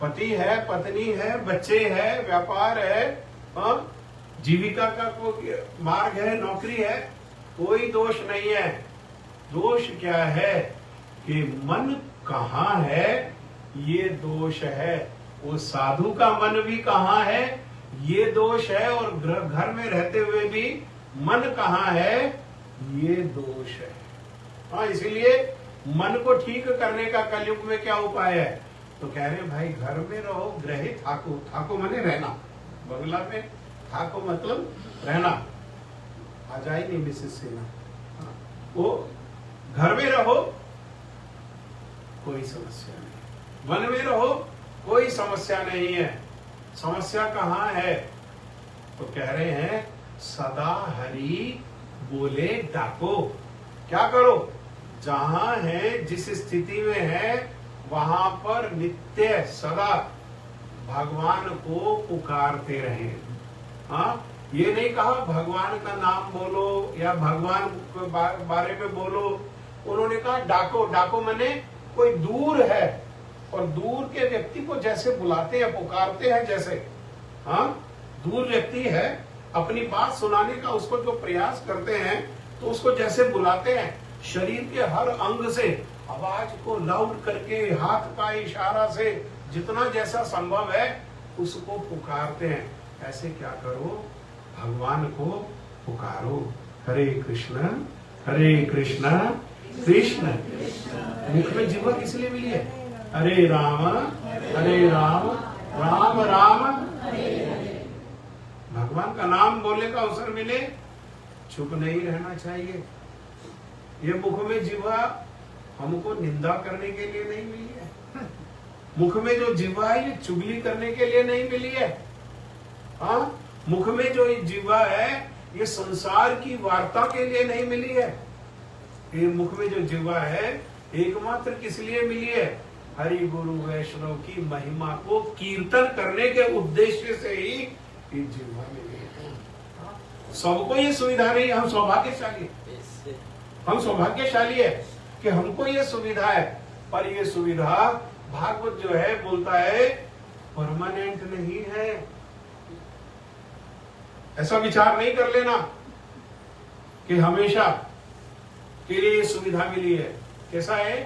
पति है, पत्नी है, बच्चे है, व्यापार है, जीविका का कोई मार्ग है, नौकरी है, कोई दोष नहीं है। दोष क्या है कि मन कहाँ है, ये दोष है। वो साधु का मन भी कहाँ है, ये दोष है। और घर में रहते हुए भी मन कहाँ है, ये दोष है। हाँ, इसीलिए मन को ठीक करने का कलयुग में क्या उपाय है? तो कह रहे भाई घर में रहो, ग्रहे थाको। थाको माने रहना, बंगला में थाको मतलब रहना। आ जाए नहीं मिसेस सेना। वो घर में रहो, कोई समस्या नहीं। वन में रहो, कोई समस्या नहीं है। समस्या कहाँ है? तो कह रहे हैं सदा हरि बोले डाको। क्या करो? जहां है, जिस स्थिति में है, वहां पर नित्य सदा भगवान को पुकारते रहे। हाँ, ये नहीं कहा भगवान का नाम बोलो या भगवान के बारे में बोलो। उन्होंने कहा डाको। डाको माने कोई दूर है, और दूर के व्यक्ति को जैसे बुलाते हैं, पुकारते हैं जैसे। हाँ, दूर व्यक्ति है, अपनी बात सुनाने का उसको जो प्रयास करते हैं, तो उसको जैसे बुलाते हैं, शरीर के हर अंग से आवाज को लाउड करके, हाथ का इशारा से, जितना जैसा संभव है उसको पुकारते हैं। ऐसे क्या करो? भगवान को पुकारो। हरे कृष्ण कृष्ण मुख में जिह्वा किस लिए मिली है? हरे राम राम राम। भगवान का नाम बोलने का अवसर मिले, चुप नहीं रहना चाहिए। ये मुख में जिह्वा हमको निंदा करने के लिए नहीं मिली है। मुख में जो जिह्वा है, ये चुगली करने के लिए नहीं मिली है। हाँ, मुख में जो जिह्वा है, ये संसार की वार्ता के लिए नहीं मिली है। ये मुख में जो जिह्वा है, एकमात्र किस लिए मिली है? हरि गुरु वैष्णव की महिमा को कीर्तन करने के उद्देश्य से ही ये जिह्वा मिली है। सबको ये सुविधा नहीं। हम सौभाग्यशाली, हम सौभाग्यशाली है कि हमको ये सुविधा है। पर ये सुविधा भागवत जो है बोलता है परमानेंट नहीं है। ऐसा विचार नहीं कर लेना कि हमेशा के लिए ये सुविधा मिली है। कैसा है?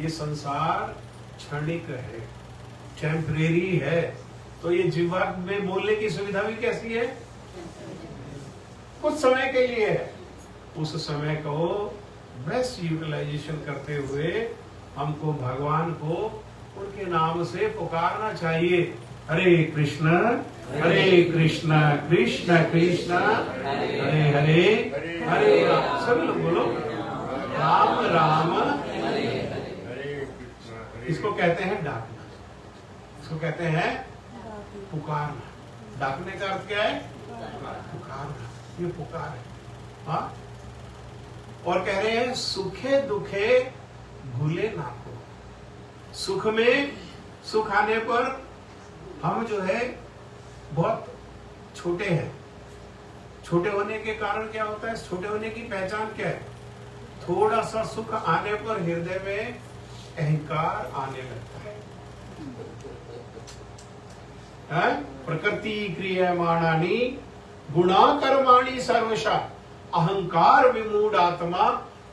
ये संसार क्षणिक है, टेम्परेरी है। तो ये जीवा में बोलने की सुविधा भी कैसी है? कुछ समय के लिए है। उस समय को बेस्ट यूटिलाइजेशन करते हुए हमको भगवान को उनके नाम से पुकारना चाहिए। हरे कृष्ण कृष्ण कृष्ण हरे हरे हरे राम। सभी लोग बोलो राम राम। इसको कहते हैं डाकना, इसको कहते हैं पुकारना। डाकने का अर्थ क्या है? पुकारना। ये पुकार है। हाँ, और कह रहे हैं सुखे दुखे भूले ना को। सुख में सुख आने पर हम जो है बहुत छोटे हैं। छोटे होने के कारण क्या होता है? छोटे होने की पहचान क्या है? थोड़ा सा सुख आने पर हृदय में अहंकार आने लगता है। प्रकृति क्रियमाणानि गुणा कर्माणि सर्वशा अहंकार विमूढ़ आत्मा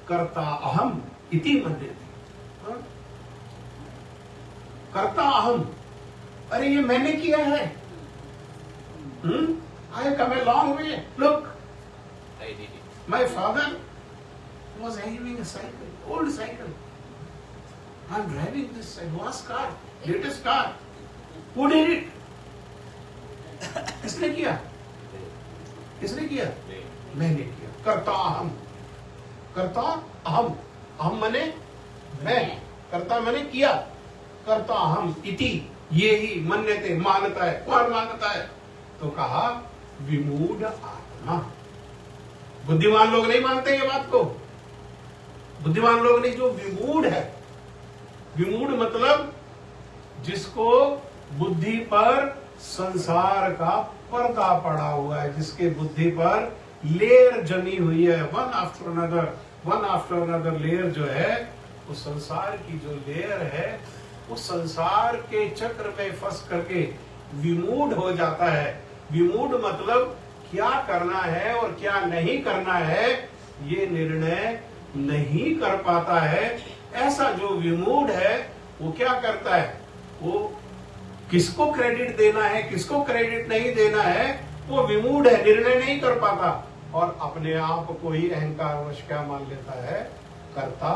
कर्ता अहम इति मन्यते। कर्ता अहम, अरे ये मैंने किया है। I come a long way. Look, my father was having a cycle, old cycle. I'm driving this advanced car, latest car. Who did it? किसने किया? किसने किया? मैंने किया। कर्ता अहम, कर्ता अहम। अहम मने मैं, कर्ता मने किया। कर्ता अहम इति, ये ही मन्यते मानता है। कौन मानता है? तो कहा विमूढ़ आत्मा। बुद्धिमान लोग नहीं मानते ये बात को। बुद्धिमान लोग नहीं, जो विमूढ़ है। विमूढ़ मतलब जिसको बुद्धि पर संसार का पर्दा पड़ा हुआ है, जिसके बुद्धि पर लेयर जमी हुई है, वन आफ्टर अनदर लेयर जो है, वो संसार की जो लेयर है, वो संसार के चक्र में फंस करके विमूढ़ हो जाता है। विमूढ़ मतलब क्या करना है और क्या नहीं करना है ये निर्णय नहीं कर पाता है। ऐसा जो विमूढ़ है वो क्या करता है? वो किसको क्रेडिट देना है, किसको क्रेडिट नहीं देना है, वो विमूढ़ है, निर्णय नहीं कर पाता और अपने आप को ही अहंकारवश क्या मान लेता है? कर्ता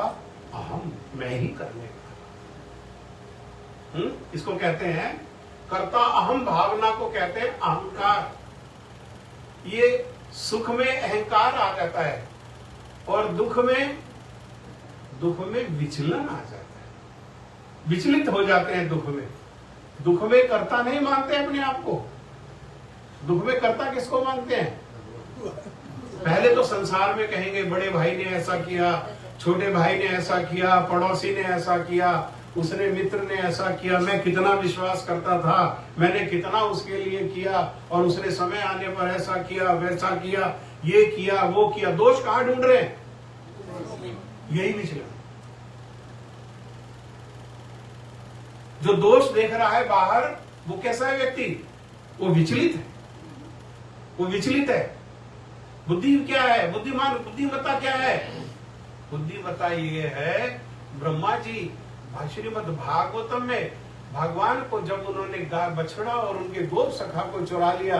अहम, मैं ही करने का। इसको कहते हैं कर्ता अहम भावना को कहते हैं अहंकार। ये सुख में अहंकार आ जाता है और दुख में विचलन आ जाता है। विचलित हो जाते हैं दुख में। दुख में कर्ता नहीं मानते अपने आप को। दुख में कर्ता किसको मानते हैं? पहले तो संसार में कहेंगे बड़े भाई ने ऐसा किया, छोटे भाई ने ऐसा किया, पड़ोसी ने ऐसा किया, उसने मित्र ने ऐसा किया, मैं कितना विश्वास करता था, मैंने कितना उसके लिए किया और उसने समय आने पर ऐसा किया, वैसा किया, ये किया, वो किया। दोष कहां ढूंढ रहे हैं? यही विचलन। जो दोष देख रहा है बाहर, वो कैसा है व्यक्ति? वो विचलित है। वो विचलित है। बुद्धि क्या है? बुद्धिमान बुद्धिमत्ता क्या है? बुद्धिमत्ता ये है, ब्रह्मा जी श्रीमद् भागवतम में भगवान को जब उन्होंने गाय बछड़ा और उनके गोप सखा को चुरा लिया,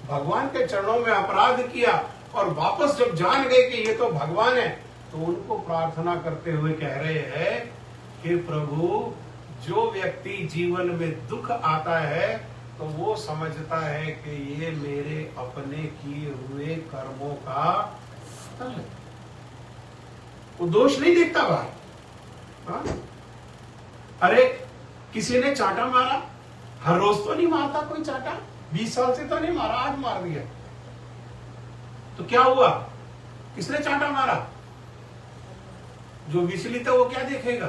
भगवान के चरणों में अपराध किया और वापस जब जान गए कि ये तो भगवान है, तो उनको प्रार्थना करते हुए कह रहे हैं कि प्रभु, जो व्यक्ति जीवन में दुख आता है तो वो समझता है कि ये मेरे अपने किए हुए कर्मों का फल है। वो दोष नहीं देखता बाहर। अरे किसी ने चांटा मारा, हर रोज तो नहीं मारता कोई चांटा, 20 साल से तो नहीं मारा, आज मार दिया, तो क्या हुआ? किसने चांटा मारा? जो विचलित है वो क्या देखेगा?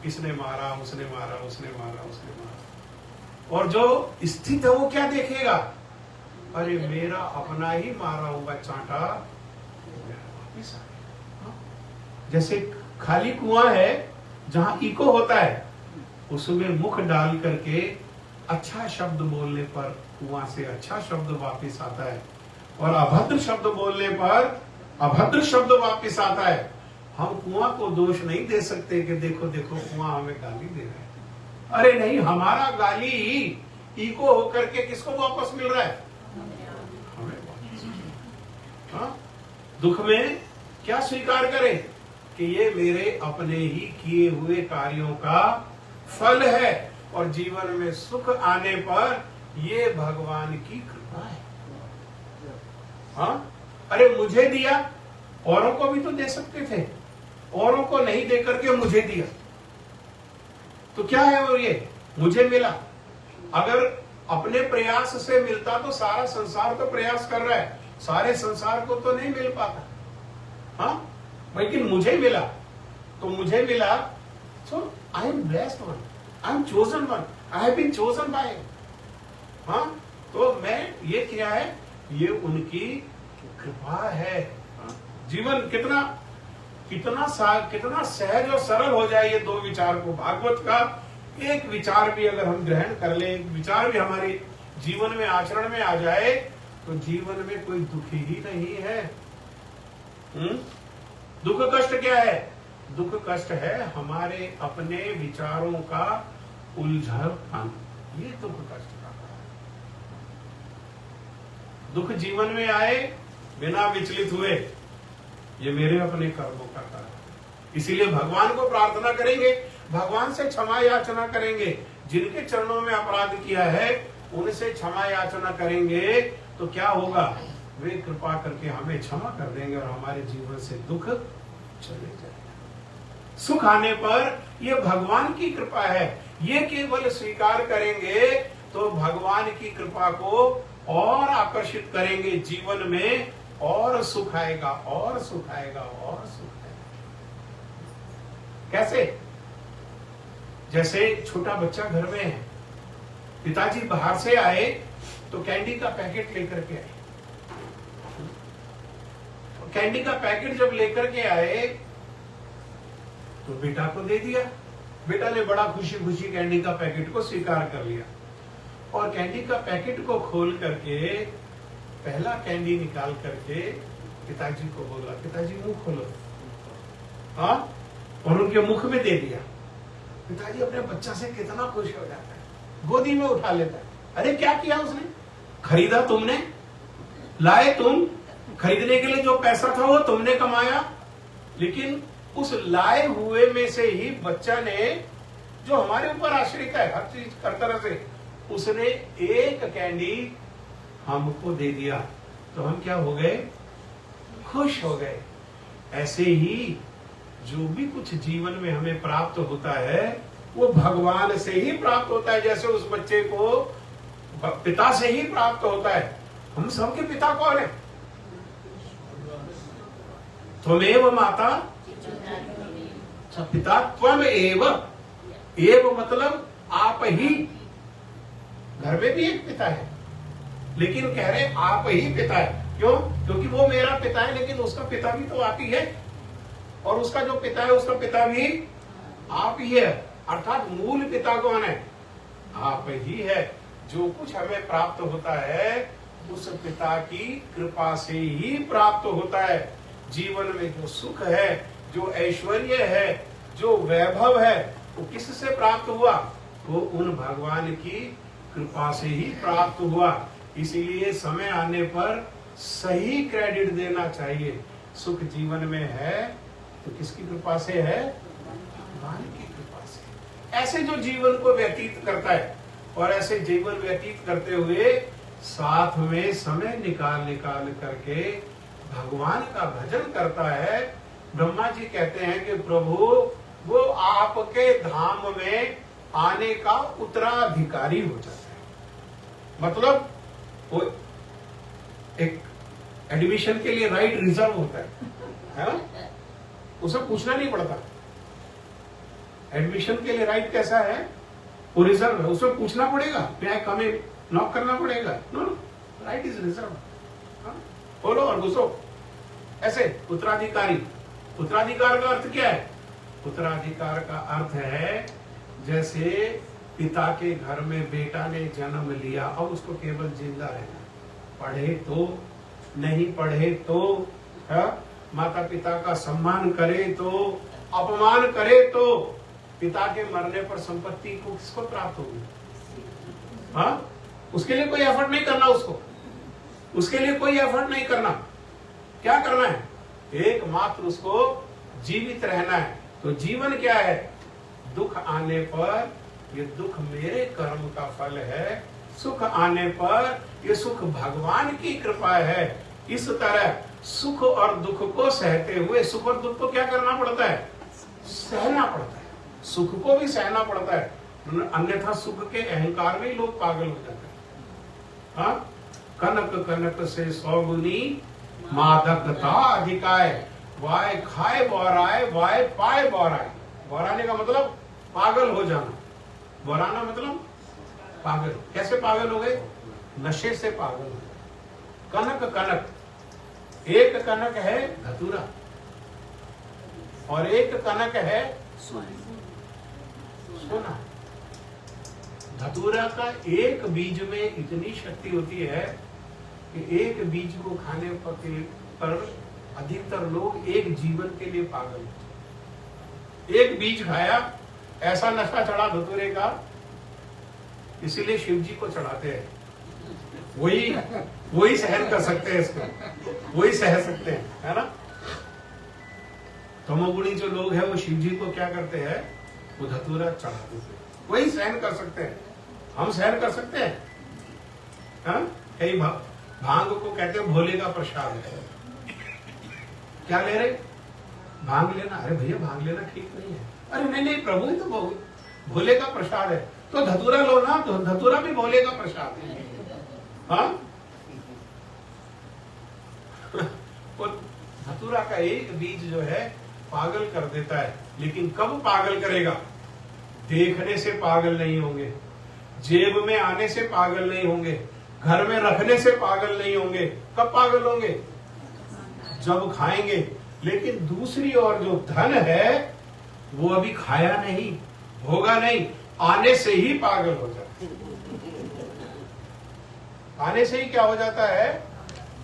किसने मारा, उसने मारा, उसने मारा, उसने मारा। और जो स्थित है वो क्या देखेगा? अरे मेरा अपना ही मारा हुआ चांटा वापिस आ गया। जैसे खाली कुआं है जहां इको होता है, उसमें मुख डाल करके अच्छा शब्द बोलने पर कुआं से अच्छा शब्द वापिस आता है। और अभद्र शब्द बोलने पर अभद्र शब्द वापिस आता है। हम कुआं को दोष नहीं दे सकते कि देखो देखो कुआं हमें गाली दे रहा है। अरे नहीं, हमारा गाली इको होकर के किसको वापस मिल रहा है? हमें वापस। हाँ? दुख में क्या स्वीकार करें कि ये मेरे अपने ही किए हुए कार्यों का फल है, और जीवन में सुख आने पर ये भगवान की कृपा है। हाँ? अरे मुझे दिया, औरों को भी तो दे सकते थे, औरों को नहीं दे करके मुझे दिया, तो क्या है वो? ये मुझे मिला। अगर अपने प्रयास से मिलता तो सारा संसार तो प्रयास कर रहा है, सारे संसार को तो नहीं मिल पाता। हाँ, लेकिन मुझे मिला, तो मुझे मिला, so I am blessed one, I am chosen one, I have been chosen by. हाँ, तो मैं ये क्या है? ये उनकी कृपा है। जीवन कितना कितना सहज और सरल हो जाए ये दो विचार को। भागवत का एक विचार भी अगर हम ग्रहण कर ले, एक विचार भी हमारे जीवन में आचरण में आ जाए, तो जीवन में कोई दुख ही नहीं है। दुख कष्ट क्या है? दुख कष्ट है हमारे अपने विचारों का उलझन, ये दुख कष्ट का कारण। दुख जीवन में आए बिना विचलित हुए, ये मेरे अपने कर्मों का कारण। इसीलिए भगवान को प्रार्थना करेंगे, भगवान से क्षमा याचना करेंगे। जिनके चरणों में अपराध किया है उनसे क्षमा याचना करेंगे तो क्या होगा? वे कृपा करके हमें क्षमा कर देंगे और हमारे जीवन से दुख चले जाएगा। सुख आने पर ये भगवान की कृपा है, ये केवल स्वीकार करेंगे तो भगवान की कृपा को और आकर्षित करेंगे जीवन में, और सुख आएगा, और सुख आएगा, और सुख आएगा। कैसे? जैसे छोटा बच्चा घर में है, पिताजी बाहर से आए तो कैंडी का पैकेट लेकर के आए। कैंडी का पैकेट जब लेकर के आए तो बेटा को दे दिया। बेटा ने बड़ा खुशी खुशी कैंडी का पैकेट को स्वीकार कर लिया, और कैंडी का पैकेट को खोल करके पहला कैंडी निकाल करके पिताजी को बोला, पिताजी मुंह खोलो। हाँ, और उनके मुख में दे दिया। पिताजी अपने बच्चा से कितना खुश हो जाता है, गोदी में उठा लेता है। अरे क्या किया उसने? खरीदा तुमने, लाए तुम, खरीदने के लिए जो पैसा था वो तुमने कमाया, लेकिन उस लाए हुए में से ही बच्चा ने, जो हमारे ऊपर आश्रित है हर चीज हर तरह से, उसने एक कैंडी हमको दे दिया, तो हम क्या हो गए? खुश हो गए। ऐसे ही जो भी कुछ जीवन में हमें प्राप्त होता है वो भगवान से ही प्राप्त होता है। जैसे उस बच्चे को पिता से ही प्राप्त होता है। हम सबके पिता कौन है? त्वमेव माता पिता त्वमेव, एव मतलब आप ही। घर में भी एक पिता है, लेकिन कह रहे आप ही पिता है। क्यों? क्योंकि वो मेरा पिता है, लेकिन उसका पिता भी तो आप ही है, और उसका जो पिता है उसका पिता भी आप ही है। अर्थात मूल पिता कौन है? आप ही है। जो कुछ हमें प्राप्त होता है उस पिता की कृपा से ही प्राप्त होता है। जीवन में जो सुख है, जो ऐश्वर्य है, जो वैभव है, वो किससे प्राप्त हुआ? वो उन भगवान की कृपा से ही प्राप्त हुआ। इसीलिए समय आने पर सही क्रेडिट देना चाहिए। सुख जीवन में है तो किसकी कृपा से है? भगवान की कृपा से। ऐसे जो जीवन को व्यतीत करता है, और ऐसे जीवन व्यतीत करते हुए साथ में समय निकाल करके भगवान का भजन करता है, ब्रह्मा जी कहते हैं कि प्रभु वो आपके धाम में आने का उत्तराधिकारी हो जाता है। मतलब वो एक एडमिशन के लिए राइट रिजर्व होता है ना? उसे पूछना नहीं पड़ता। एडमिशन के लिए राइट कैसा है? वो रिजर्व है, उसे पूछना पड़ेगा, मैं कम नॉक करना पड़ेगा। No, right is reserve. बोलो और घुसो। ऐसे उत्तराधिकारी। उत्तराधिकार का अर्थ क्या है? उत्तराधिकार का अर्थ है जैसे पिता के घर में बेटा ने जन्म लिया, अब उसको केवल जिंदा रहना, पढ़े तो नहीं पढ़े तो, माता पिता का सम्मान करे तो, अपमान करे तो, पिता के मरने पर संपत्ति को किसको प्राप्त होगी? हाँ, उसके लिए कोई एफर्ट नहीं करना, उसके लिए कोई एफर्ट नहीं करना। क्या करना है? एकमात्र उसको जीवित रहना है। तो जीवन क्या है? दुख आने पर ये दुख मेरे कर्म का फल है, सुख आने पर ये सुख भगवान की कृपा है। इस तरह सुख और दुख को सहते हुए, सुख और दुख को क्या करना पड़ता है? सहना पड़ता है। सुख को भी सहना पड़ता है, अन्यथा सुख के अहंकार में लोग पागल हो जाते हैं। हाँ, कनक कनक से 100 गुनी मादकता अधिकाय, वाय खाए बोराए, वाय पाए बोराए। बोराने का मतलब पागल हो जाना, बोराना मतलब पागल। कैसे पागल हो गए? नशे से पागल हो गए। कनक कनक, एक कनक है धतूरा और एक कनक है सोना। धतूरा का एक बीज में इतनी शक्ति होती है कि एक बीज को खाने पर अधिकतर लोग एक जीवन के लिए पागल होते। एक बीज खाया, ऐसा नशा चढ़ा धतूरे का, इसीलिए शिव जी को चढ़ाते हैं। वही सहन कर सकते हैं इसको, वही सह सकते हैं, है ना। तमोगुणी जो लोग हैं वो शिव जी को क्या करते हैं? वो धतूरा चढ़ाते हैं, वही सहन कर सकते हैं। हम सहन कर सकते हैं? हाँ? कई भांग को कहते हैं भोले का प्रसाद है। क्या ले रहे? भांग लेना? अरे भैया भांग लेना ठीक नहीं है। अरे नहीं प्रभु, ये तो भोले का प्रसाद है। तो धतूरा लो ना, तो धतूरा भी भोले का प्रसाद है। हाँ? और धतूरा का एक बीज जो है पागल कर देता है। लेकिन कब पागल करेगा? देखने से पागल नहीं होंगे, जेब में आने से पागल नहीं होंगे, घर में रखने से पागल नहीं होंगे। कब पागल होंगे? जब खाएंगे। लेकिन दूसरी ओर जो धन है वो अभी खाया नहीं, होगा नहीं, आने से ही पागल हो जाता है। आने से ही क्या हो जाता है?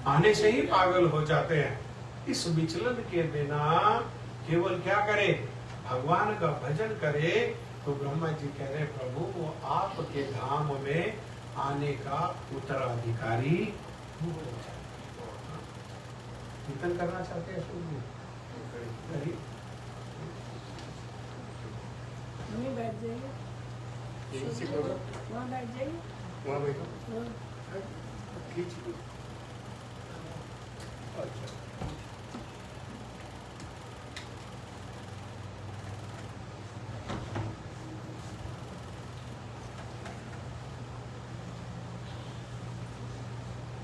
आने से ही पागल हो जाते हैं। इस विचलन के बिना केवल क्या करे? भगवान का भजन करे। तो ब्रह्मा जी कह रहे प्रभु वो आपके धाम में आने का उत्तराधिकारी हो जाए। कीर्तन करना चाहते हैं सूर्य? बैठ जाइए, वहाँ बैठ जाइए, वहाँ बैठो। अच्छा,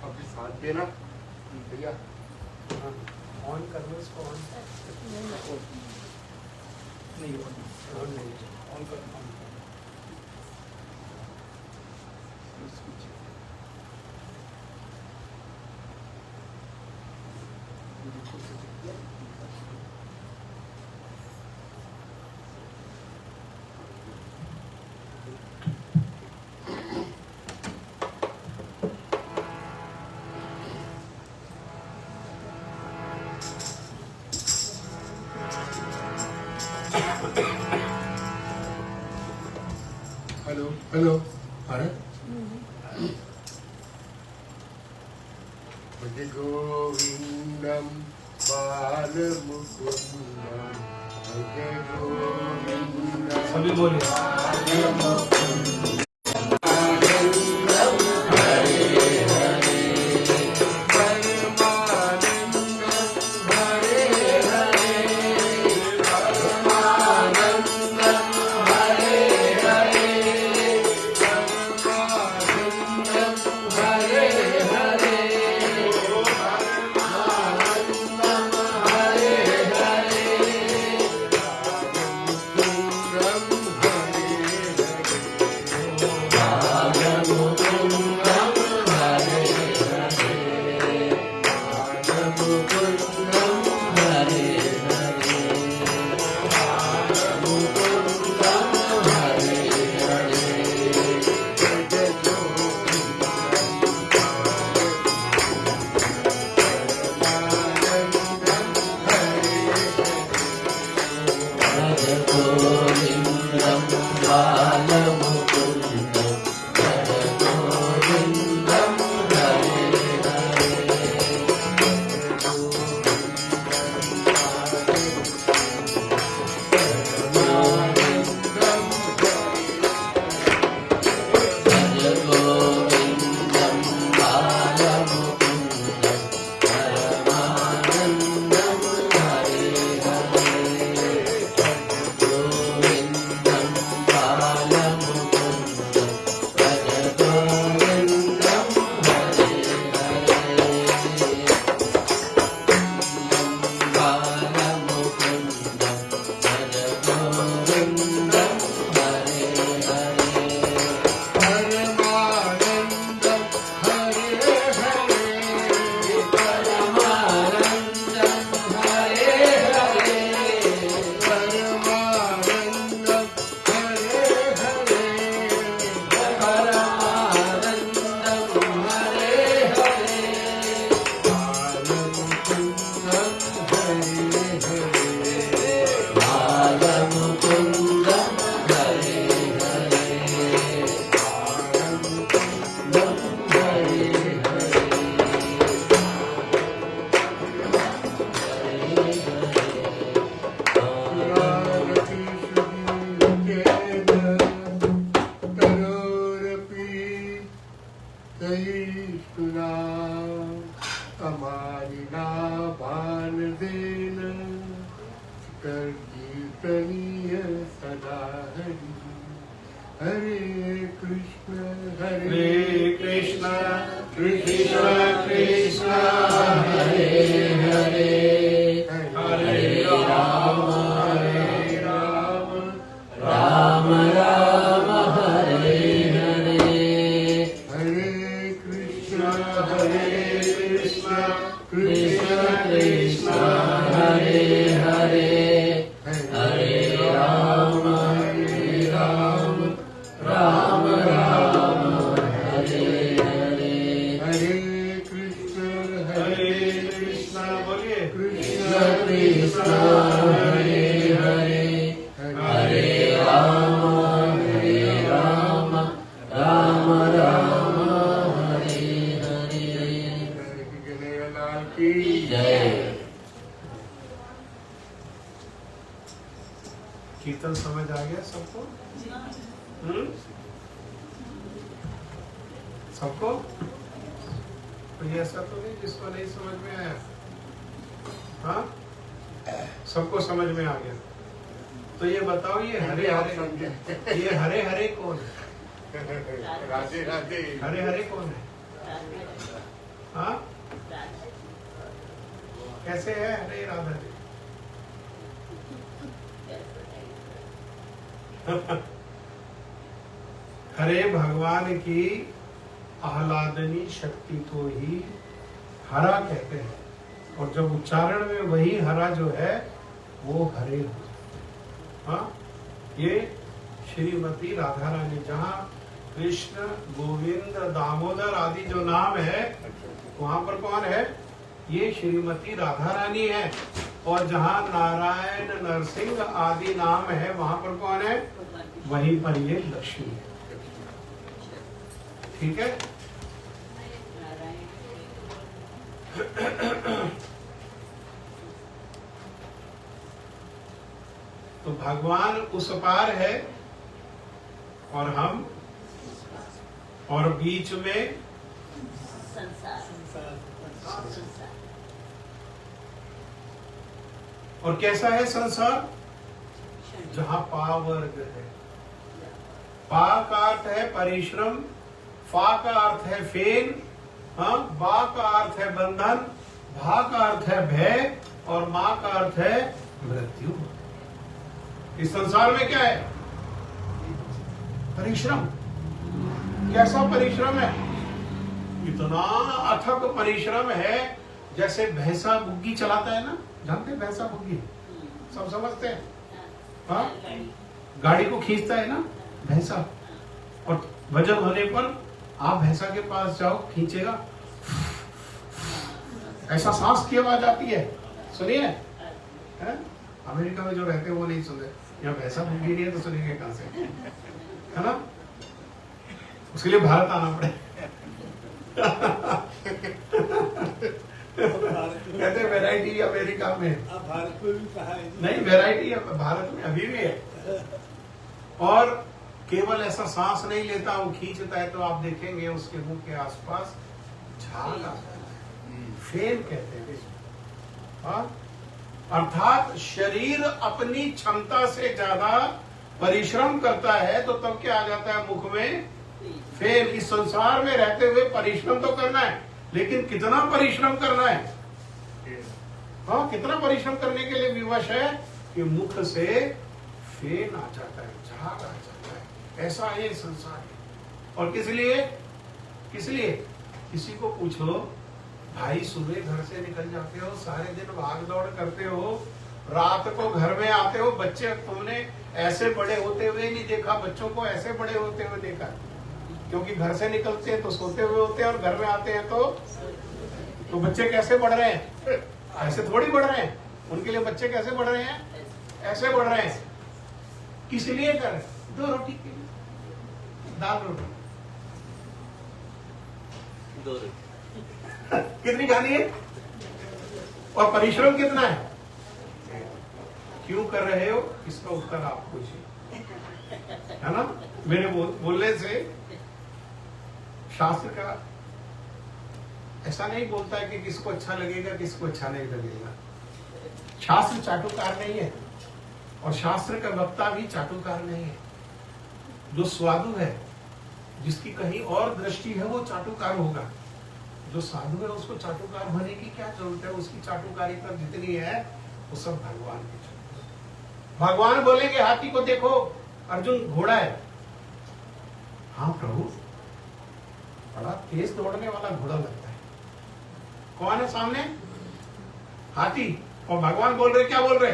अभी साथ देना भैया। ऑन कर लो इसको। ऑन नहीं, ऑन कर। हेलो हेलो, भारत भज गोविंदम बाल मुकुंदम, भज गोविंदम। सभी बोलिए। बालमुकुन्दं भज गोविन्दं हरे हरे भज गोविन्दं बालमुकुन्दं परमानन्दं हरे हरे गोविन्दं बालमुकुन्दं भज गोविन्दं हरे हरे बालमुकुन्दं भज गोविन्दं हरे हरे परमानन्दं हरे हरे परमानन्दं हरे हरे परमानन्दं हरे हरे परमानन्दं हरे हरे बालमुकुन्दं हरे हरे बालमुकुन्दं हरे सदा हरि हरे कृष्ण हरे कृष्ण कृष्ण कृष्ण हरे हरे हरे राम राम राम हरे हरे हरे कृष्ण कृष्ण कृष्ण कृष्ण हरे हरे हरे राम राम राम हरे हरे हरे कृष्ण बोलिए कृष्ण कृष्ण हरे हरे हरे राम राम राम हरे हरे गणेशलाल की जय। कीर्तन समझ आ गया सबको? सबको? कोई ऐसा तो नहीं जिसको नहीं समझ में आया? हाँ, सबको समझ में आ गया। तो ये बताओ, ये हरे हरे कौन है? राधे राधे हरे हरे कौन है? हाँ, कैसे है हरे राधा जी? हरे भगवान की आह्लादनी शक्ति को ही हरा कहते हैं, और जब उच्चारण में वही हरा जो है वो हरे हो। हाँ, ये श्रीमती राधा रानी, जहाँ कृष्ण गोविंद दामोदर आदि जो नाम है वहां पर कौन है? ये श्रीमती राधा रानी है। और जहाँ नारायण नरसिंह आदि नाम है वहां पर कौन है? वहीं पर ये लक्ष्मी है। ठीक है? तो भगवान उस पार है और हम, और बीच में और कैसा है संसार? जहां पा वर्ग है। पा का अर्थ है परिश्रम, फा का अर्थ है फेन, हाँ, बा का अर्थ है बंधन, भा का अर्थ है भय, और मां का अर्थ है मृत्यु। इस संसार में क्या है? परिश्रम। कैसा परिश्रम है? इतना अथक परिश्रम है जैसे भैंसा बुग्गी चलाता है ना, जानते हैं भैंसा बुग्गी? सब समझते हैं? हाँ, गाड़ी को खींचता है ना भैंसा, और वजन होने पर आप भैंसा के पास जाओ, खींचेगा, ऐसा सांस की आवाज आती है, सुनिए। अमेरिका में जो रहते हैं वो नहीं सुनते। या भैंसा भूखी नहीं है तो सुनेंगे कहां से, है ना? उसके लिए भारत आना पड़े। कहते हैं वैरायटी अमेरिका में, अब भारत में भी कहा है जी। नहीं वैरायटी भारत में अभी भी है। और केवल ऐसा सांस नहीं लेता, वो खींचता है तो आप देखेंगे उसके मुंह के आसपास झाग आ जाता है, फेन कहते हैं इसको। हाँ? अर्थात शरीर अपनी क्षमता से ज्यादा परिश्रम करता है तो तब क्या आ जाता है मुख में? फेन। इस संसार में रहते हुए परिश्रम तो करना है, लेकिन कितना परिश्रम करना है? हाँ, कितना परिश्रम करने के लिए विवश है कि मुख से फेन आ जाता है, झाग आ जाता है। ऐसा है संसार। और किस लिए? किस लिए? किसी को पूछो, भाई सुबह घर से निकल जाते हो, सारे दिन भाग दौड़ करते हो, रात को घर में आते हो, बच्चे तुमने ऐसे बड़े होते हुए नहीं देखा, बच्चों को ऐसे बड़े होते हुए देखा, क्योंकि घर से निकलते हैं तो सोते हुए होते हैं और घर में आते हैं तो बच्चे कैसे बढ़ रहे हैं? ऐसे थोड़ी बढ़ रहे हैं। उनके लिए बच्चे कैसे बढ़ रहे हैं? ऐसे बढ़ रहे हैं। किस लिए कर रहे? 2 रोटी के लिए, दाल रोटी। 2 रोटी कितनी खानी है? और परिश्रम कितना है? क्यों कर रहे हो? इसका उत्तर आप पूछिए, है ना? मेरे बोलने से शास्त्र का ऐसा नहीं बोलता है कि किसको अच्छा लगेगा, किसको अच्छा नहीं लगेगा। शास्त्र चाटुकार नहीं है, और शास्त्र का वक्ता भी चाटुकार नहीं है। जो स्वादु है, जिसकी कहीं और दृष्टि है, वो चाटुकार होगा। जो साधु है उसको चाटुकार होने की क्या जरूरत है? उसकी चाटुकारिता जितनी है वो सब भगवान की चाटुकार। भगवान बोलेंगे हाथी को देखो, अर्जुन घोड़ा है। हाँ प्रभु, बड़ा तेज दौड़ने वाला घोड़ा लगता है। कौन है सामने? हाथी। और भगवान बोल रहे, क्या बोल रहे?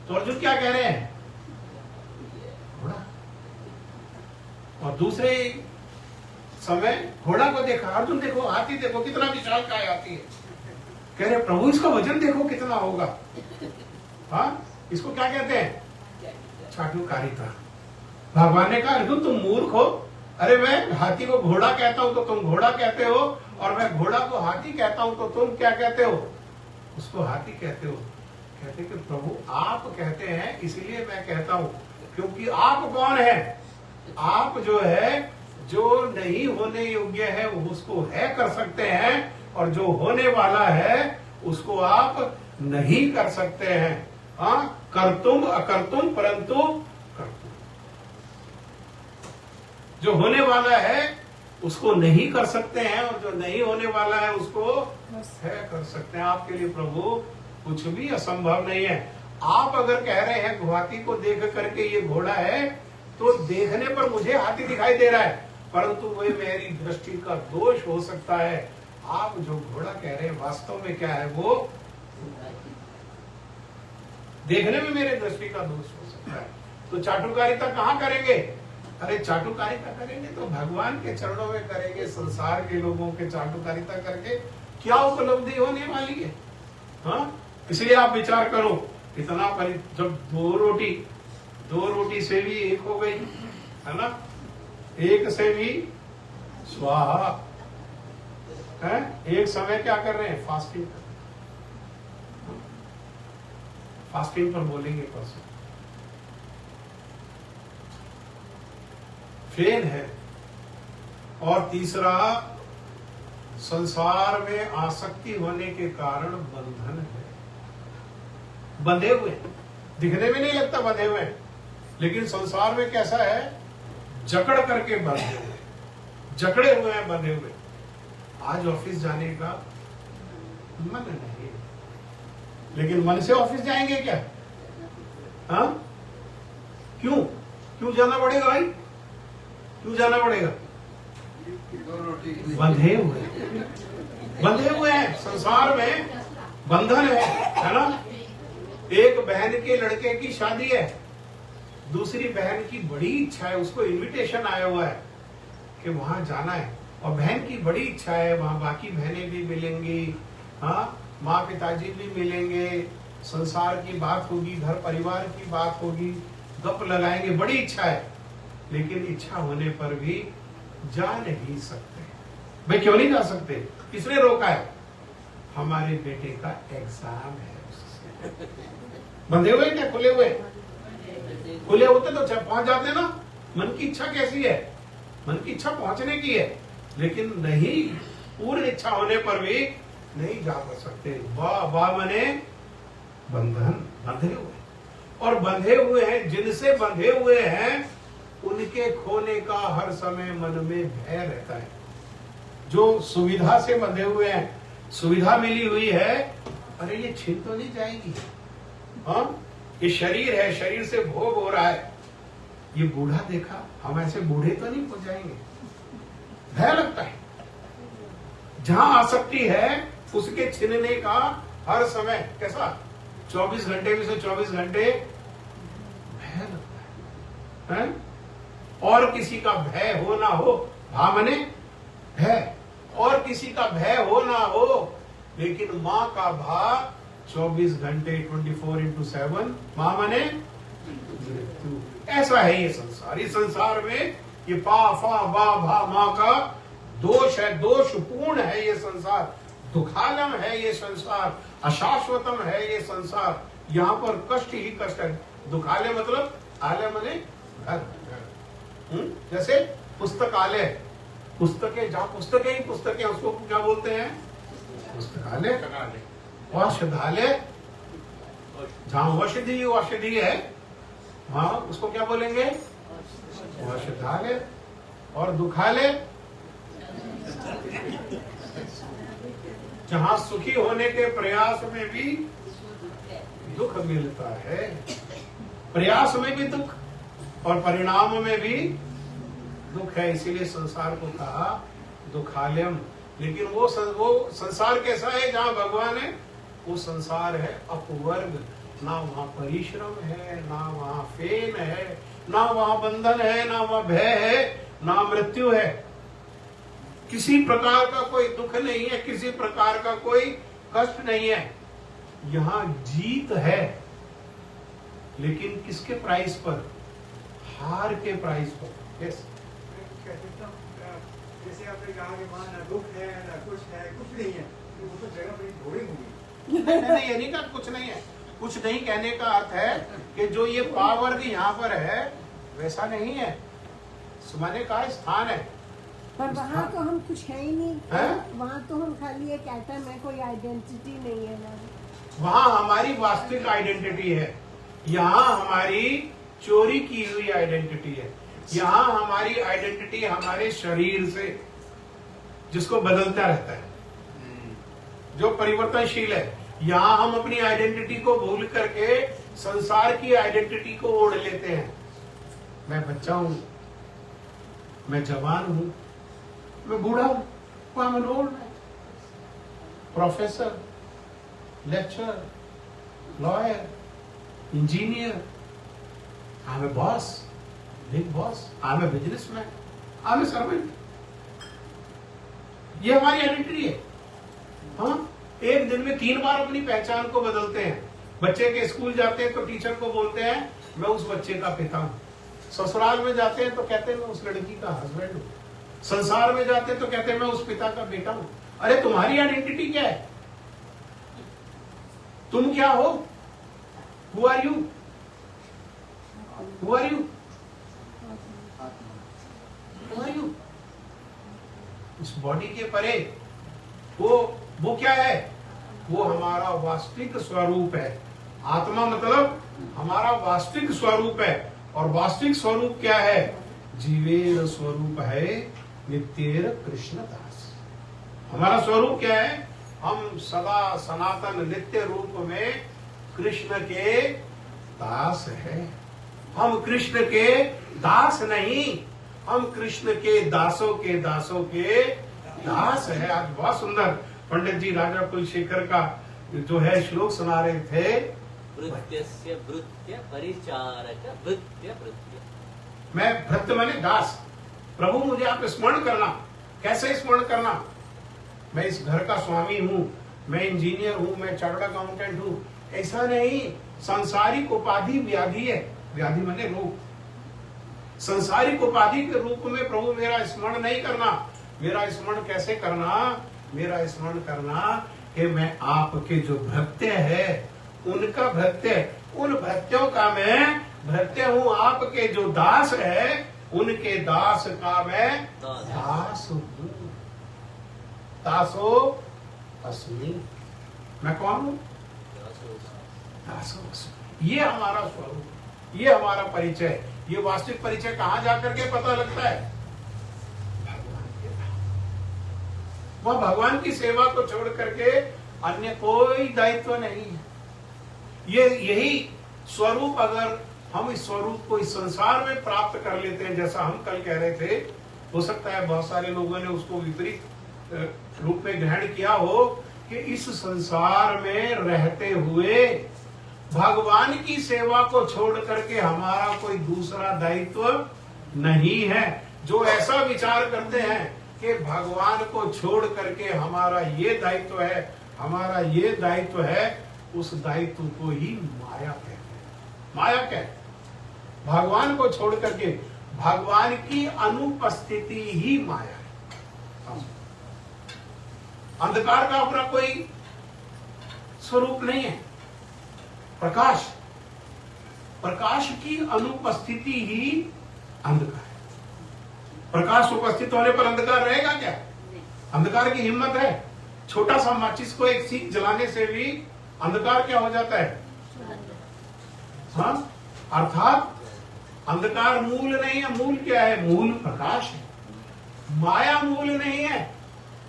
तो अर्जुन क्या कह रहे हैं? घोड़ा। और दूसरे समय घोड़ा को देखा, अर्जुन देखो, हाथी देखो कितना विशालकाय हाथी है। कह रहे प्रभु इसका वजन देखो कितना होगा। हाँ, इसको क्या कहते हैं? चाटुकारिता। भगवान ने कहा अर्जुन तुम मूर्ख हो, अरे मैं हाथी को घोड़ा कहता हूं तो तुम घोड़ा कहते हो, और मैं घोड़ा को हाथी कहता हूं तो तुम क्या कहते हो? उसको हाथी कहते हो। कहते कि प्रभु आप कहते हैं इसलिए मैं कहता हूं, क्योंकि आप कौन है? आप जो है, जो नहीं होने योग्य है उसको है कर सकते हैं, और जो होने वाला है उसको आप नहीं कर सकते हैं। हाँ, कर्तुम अकर्तुम परंतु कर्तुम। जो होने वाला है उसको नहीं कर सकते हैं, और जो नहीं होने वाला है उसको है कर सकते हैं। आपके लिए प्रभु कुछ भी असंभव नहीं है। आप अगर कह रहे हैं हाथी को देख करके ये घोड़ा है, तो देखने पर मुझे हाथी दिखाई दे रहा है, परंतु वह मेरी दृष्टि का दोष हो सकता है। आप जो घोड़ा कह रहे हैं वास्तव में क्या है? वो देखने में मेरे दृष्टि का दोष हो सकता है। तो चाटुकारिता कहाँ करेंगे? अरे चाटुकारिता करेंगे तो भगवान के चरणों में करेंगे। संसार के लोगों के चाटुकारिता करके क्या उपलब्धि होने वाली है? हाँ, इसलिए आप विचार करो, इतना जब 2 रोटी से भी 1 हो गई, है ना? 1 से भी स्वाहा है। एक समय क्या कर रहे हैं? फास्टिंग। फास्टिंग पर बोलेंगे परसों। फेन है। और तीसरा, संसार में आसक्ति होने के कारण बंधन है। बंधे हुए, दिखने में नहीं लगता बंधे हुए, लेकिन संसार में कैसा है? जकड़ करके बंधे हुए, जकड़े हुए हैं, बंधे हुए। आज ऑफिस जाने का मन नहीं, लेकिन मन से ऑफिस जाएंगे क्या? हाँ, क्यों जाना पड़ेगा भाई? क्यों जाना पड़ेगा? बंधे हुए हैं। संसार में बंधन है ना? एक बहन के लड़के की शादी है, दूसरी बहन की बड़ी इच्छा है, उसको इनविटेशन आया हुआ है कि वहां जाना है, और बहन की बड़ी इच्छा है वहां बाकी बहनें भी मिलेंगी, हाँ, माँ पिताजी भी मिलेंगे, संसार की बात होगी, घर परिवार की बात होगी, गप लगाएंगे, बड़ी इच्छा है, लेकिन इच्छा होने पर भी जा नहीं सकते। भाई क्यों नहीं जा सकते? किसने रोका है? हमारे बेटे का एग्जाम है उससे। बंधे हुए क्या खुले हुए? खुले होते तो पहुंच जाते ना। मन की इच्छा कैसी है? मन की इच्छा पहुंचने की है, लेकिन नहीं, पूर्ण इच्छा होने पर भी नहीं जा सकते। वाह मने बंधन, बंधे हुए, और बंधे हुए हैं, जिनसे बंधे हुए हैं उनके खोने का हर समय मन में भय रहता है। जो सुविधा से बंधे हुए हैं, सुविधा मिली हुई है, अरे ये छिन तो नहीं जाएगी? हाँ, ये शरीर है, शरीर से भोग हो रहा है, ये बूढ़ा देखा, हम ऐसे बूढ़े तो नहीं हो जाएंगे? भय लगता है। जहां आसक्ति है उसके छिनने का हर समय कैसा, 24 घंटे में से 24 घंटे भय लगता है? और किसी का भय हो ना हो, भा मने भय, और किसी का भय हो ना हो, लेकिन माँ का भा 24 घंटे 24/7, माँ मने मृत्यु। ऐसा है ये संसार। इस संसार में ये पा फा बा भा माँ का दोष है, दोषपूर्ण है ये संसार, दुखालम है ये संसार, अशाश्वतम है ये संसार। यहाँ पर कष्ट ही कष्ट है। दुखालय मतलब आलय मने घर। जैसे पुस्तकालय, पुस्तकें, जहाँ पुस्तकें ही पुस्तकें, उसको क्या बोलते हैं? पुस्तकालय। औषधालय, जहाँ औषधि औषधि है वहां उसको क्या बोलेंगे? औषधालय। और दुखालय, जहां सुखी होने के प्रयास में भी दुख मिलता है, प्रयास में भी दुख और परिणाम में भी दुख है, इसीलिए संसार को कहा दुखालयम। लेकिन वो संसार कैसा है जहां भगवान है? वो संसार है अपवर्ग, ना वहां परिश्रम है, ना वहां फेन है, ना वहां बंधन है, ना वहां भय है, ना मृत्यु है। किसी प्रकार का कोई दुख नहीं है, किसी प्रकार का कोई कष्ट नहीं है। यहाँ जीत है, लेकिन किसके प्राइस पर? हार के प्राइस पर। यस, जैसे आपने कहा कि वहाँ ना दुख है ना कुछ है, कुछ नहीं है, तो वो तो जगह बड़ी बोरिंग होगी। नहीं, ये नहीं कहा कुछ नहीं है। कुछ नहीं कहने का अर्थ है कि जो ये पावर्ग यहाँ पर है वैसा नहीं है। सुमाने का स्थान है, पर वहाँ तो हम कुछ है ही नहीं है? वहाँ तो हम खाली एक एटम है, कोई आइडेंटिटी नहीं है ना। वहाँ हमारी वास्तविक आइडेंटिटी है, यहाँ हमारी चोरी की हुई आइडेंटिटी है। यहाँ हमारी आइडेंटिटी हमारे शरीर से, जिसको बदलता रहता है, जो परिवर्तनशील है। यहाँ हम अपनी आइडेंटिटी को भूल करके संसार की आइडेंटिटी को ओढ़ लेते हैं। मैं बच्चा हूं, मैं जवान हूं, मैं बूढ़ा हूं, I'm an old man, professor, lecturer, lawyer, engineer, I'm a boss, big boss, I'm a businessman, I'm a servant। ये हमारी आइडेंटिटी है। हाँ, एक दिन में 3 बार अपनी पहचान को बदलते हैं। बच्चे के स्कूल जाते हैं तो टीचर को बोलते हैं मैं उस बच्चे का पिता हूँ। ससुराल में जाते हैं तो कहते हैं मैं उस लड़की का हस्बैंड हूँ। संसार में जाते हैं तो कहते हैं मैं उस पिता का बेटा हूँ। अरे तुम्हारी आइडेंटिटी क्या है? तुम क्या हो? Who are you? Who are you? Who are you? इस बॉडी के परे वो क्या है? वो हमारा वास्तविक स्वरूप है। आत्मा मतलब हमारा वास्तविक स्वरूप है। और वास्तविक स्वरूप क्या है? जीवेर स्वरूप है नित्येर कृष्ण दास। हमारा स्वरूप क्या है? हम सदा सनातन नित्य रूप में कृष्ण के दास है। हम कृष्ण के दास नहीं, हम कृष्ण के दासों के दासों के दास है। आज बहुत सुंदर पंडित जी राजा कुलशेखर का जो है श्लोक सुना रहे थे। भृत्यस्य भृत्य परिचारक भृत्य भृत्य। मैं भृत्य माने दास। प्रभु मुझे आप स्मरण करना। कैसे स्मरण करना? मैं इस घर का स्वामी हूँ, मैं इंजीनियर हूँ, मैं चार्टर्ड अकाउंटेंट हूँ, ऐसा नहीं। सांसारिक उपाधि व्याधि है, व्याधि माने रोग। सांसारिक उपाधि के रूप में प्रभु मेरा स्मरण नहीं करना। मेरा स्मरण कैसे करना? मेरा स्मरण करना कि मैं आपके जो भृत्य है उनका भृत्य, उन भृत्यों का मैं भृत्य हूं। आपके जो दास है उनके दास का मैं दास हूं। दासो अस्मि, मैं कौन हूं? दासो अस्मि। ये हमारा स्वरूप, ये हमारा परिचय। ये वास्तविक परिचय कहां जाकर के पता लगता है? भगवान के धाम। वह भगवान की सेवा को छोड़ करके अन्य कोई दायित्व नहीं है। ये यही स्वरूप, अगर हम इस स्वरूप को इस संसार में प्राप्त कर लेते हैं, जैसा हम कल कह रहे थे, हो सकता है बहुत सारे लोगों ने उसको विपरीत रूप में ग्रहण किया हो कि इस संसार में रहते हुए भगवान की सेवा को छोड़ करके हमारा कोई दूसरा दायित्व नहीं है। जो ऐसा विचार करते हैं कि भगवान को छोड़ करके हमारा ये दायित्व है, हमारा ये दायित्व है, उस दायित्व को ही माया कहते हैं। माया क्या है? भगवान को छोड़ करके भगवान की अनुपस्थिति ही माया है। अंधकार का अपना कोई स्वरूप नहीं है। प्रकाश, प्रकाश की अनुपस्थिति ही अंधकार है। प्रकाश उपस्थित होने पर अंधकार रहेगा क्या? अंधकार की हिम्मत है? छोटा सा माचिस को एक सीख जलाने से भी अंधकार क्या हो जाता है? हाँ, अर्थात अंधकार मूल नहीं है। मूल क्या है? मूल प्रकाश है। माया मूल नहीं है।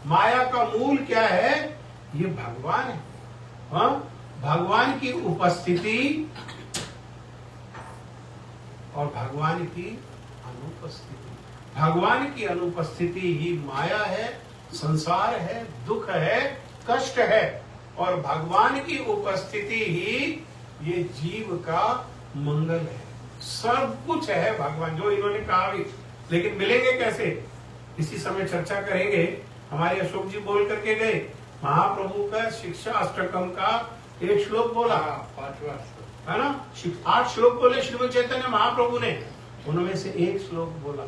माया का मूल क्या है? ये भगवान है। हाँ, भगवान की उपस्थिति और भगवान की अनुपस्थिति। भगवान की अनुपस्थिति ही माया है, संसार है, दुख है, कष्ट है। और भगवान की उपस्थिति ही ये जीव का मंगल है। सब कुछ है भगवान, जो इन्होंने कहा भी। लेकिन मिलेंगे कैसे? इसी समय चर्चा करेंगे। हमारे अशोक जी बोल करके गए, महाप्रभु का शिक्षा अष्टकम का एक श्लोक बोला, 5वां श्लोक है ना? 8 श्लोक बोले श्रीमद् चैतन्य महाप्रभु ने, उनमें से एक श्लोक बोला,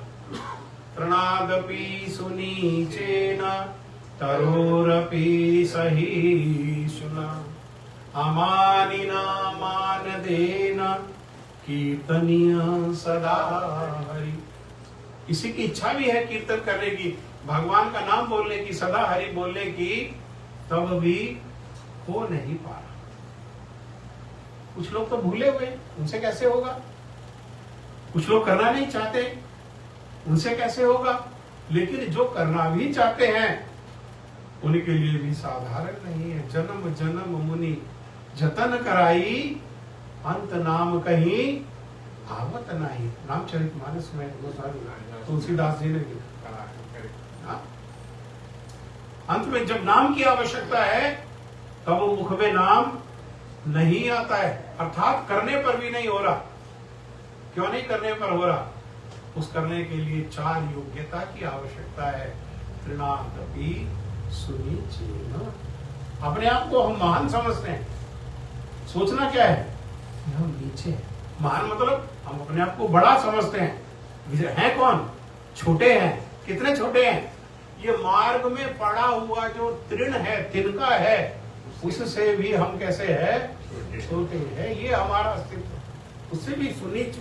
तृणादपि सुनीचेन तरोरपि सहिष्णुना अमानिना मानदेन कीर्तनीय सदा हरि। किसी की इच्छा भी है कीर्तन करने की, भगवान का नाम बोलने की, सदा हरि बोलने की, तब भी हो नहीं पा रहा। कुछ लोग तो भूले हुए, उनसे कैसे होगा? कुछ लोग करना नहीं चाहते, उनसे कैसे होगा? लेकिन जो करना भी चाहते हैं उनके लिए भी साधारण नहीं है। जन्म जन्म मुनि जतन कराई, अंत नाम कहीं आवत नहीं। रामचरितमानस में तुलसीदास जी ने कहा है। अंत में जब नाम की आवश्यकता है तब वो मुख में नाम नहीं आता है, अर्थात करने पर भी नहीं हो रहा। क्यों नहीं करने पर हो रहा? उस करने के लिए 4 योग्यता की आवश्यकता है। तृणादपि सुनीचेन। अपने आप को हम महान समझते हैं। सोचना क्या है? हम नीचे हैं। महान मतलब हम अपने आप को बड़ा समझते हैं। हैं कौन? छोटे हैं। कितने छोटे हैं? ये मार्ग में पड़ा हुआ जो तृण है, तिनका है, उससे भी हम कैसे है? छोटे हैं। ये हमारा अस्तित्व उससे भी सुनीच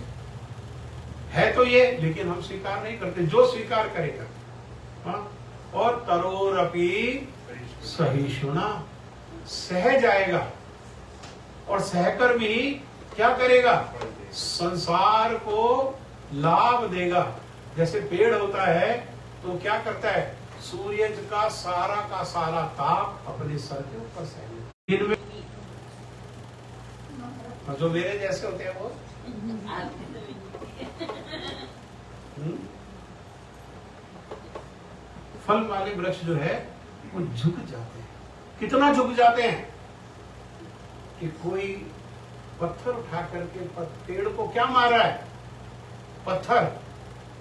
है तो ये, लेकिन हम स्वीकार नहीं करते। जो स्वीकार करेगा, हाँ? और तरोरपि सहिष्णुना, सह जाएगा और सहकर भी क्या करेगा? संसार को लाभ देगा। जैसे पेड़ होता है तो क्या करता है? सूर्य का सारा ताप अपने सर के ऊपर सह लेता है। जो मेरे जैसे होते हैं वो फल वाले वृक्ष जो है वो झुक जाते हैं। कितना झुक जाते हैं कि कोई पत्थर उठा करके पेड़ को क्या मार रहा है? पत्थर।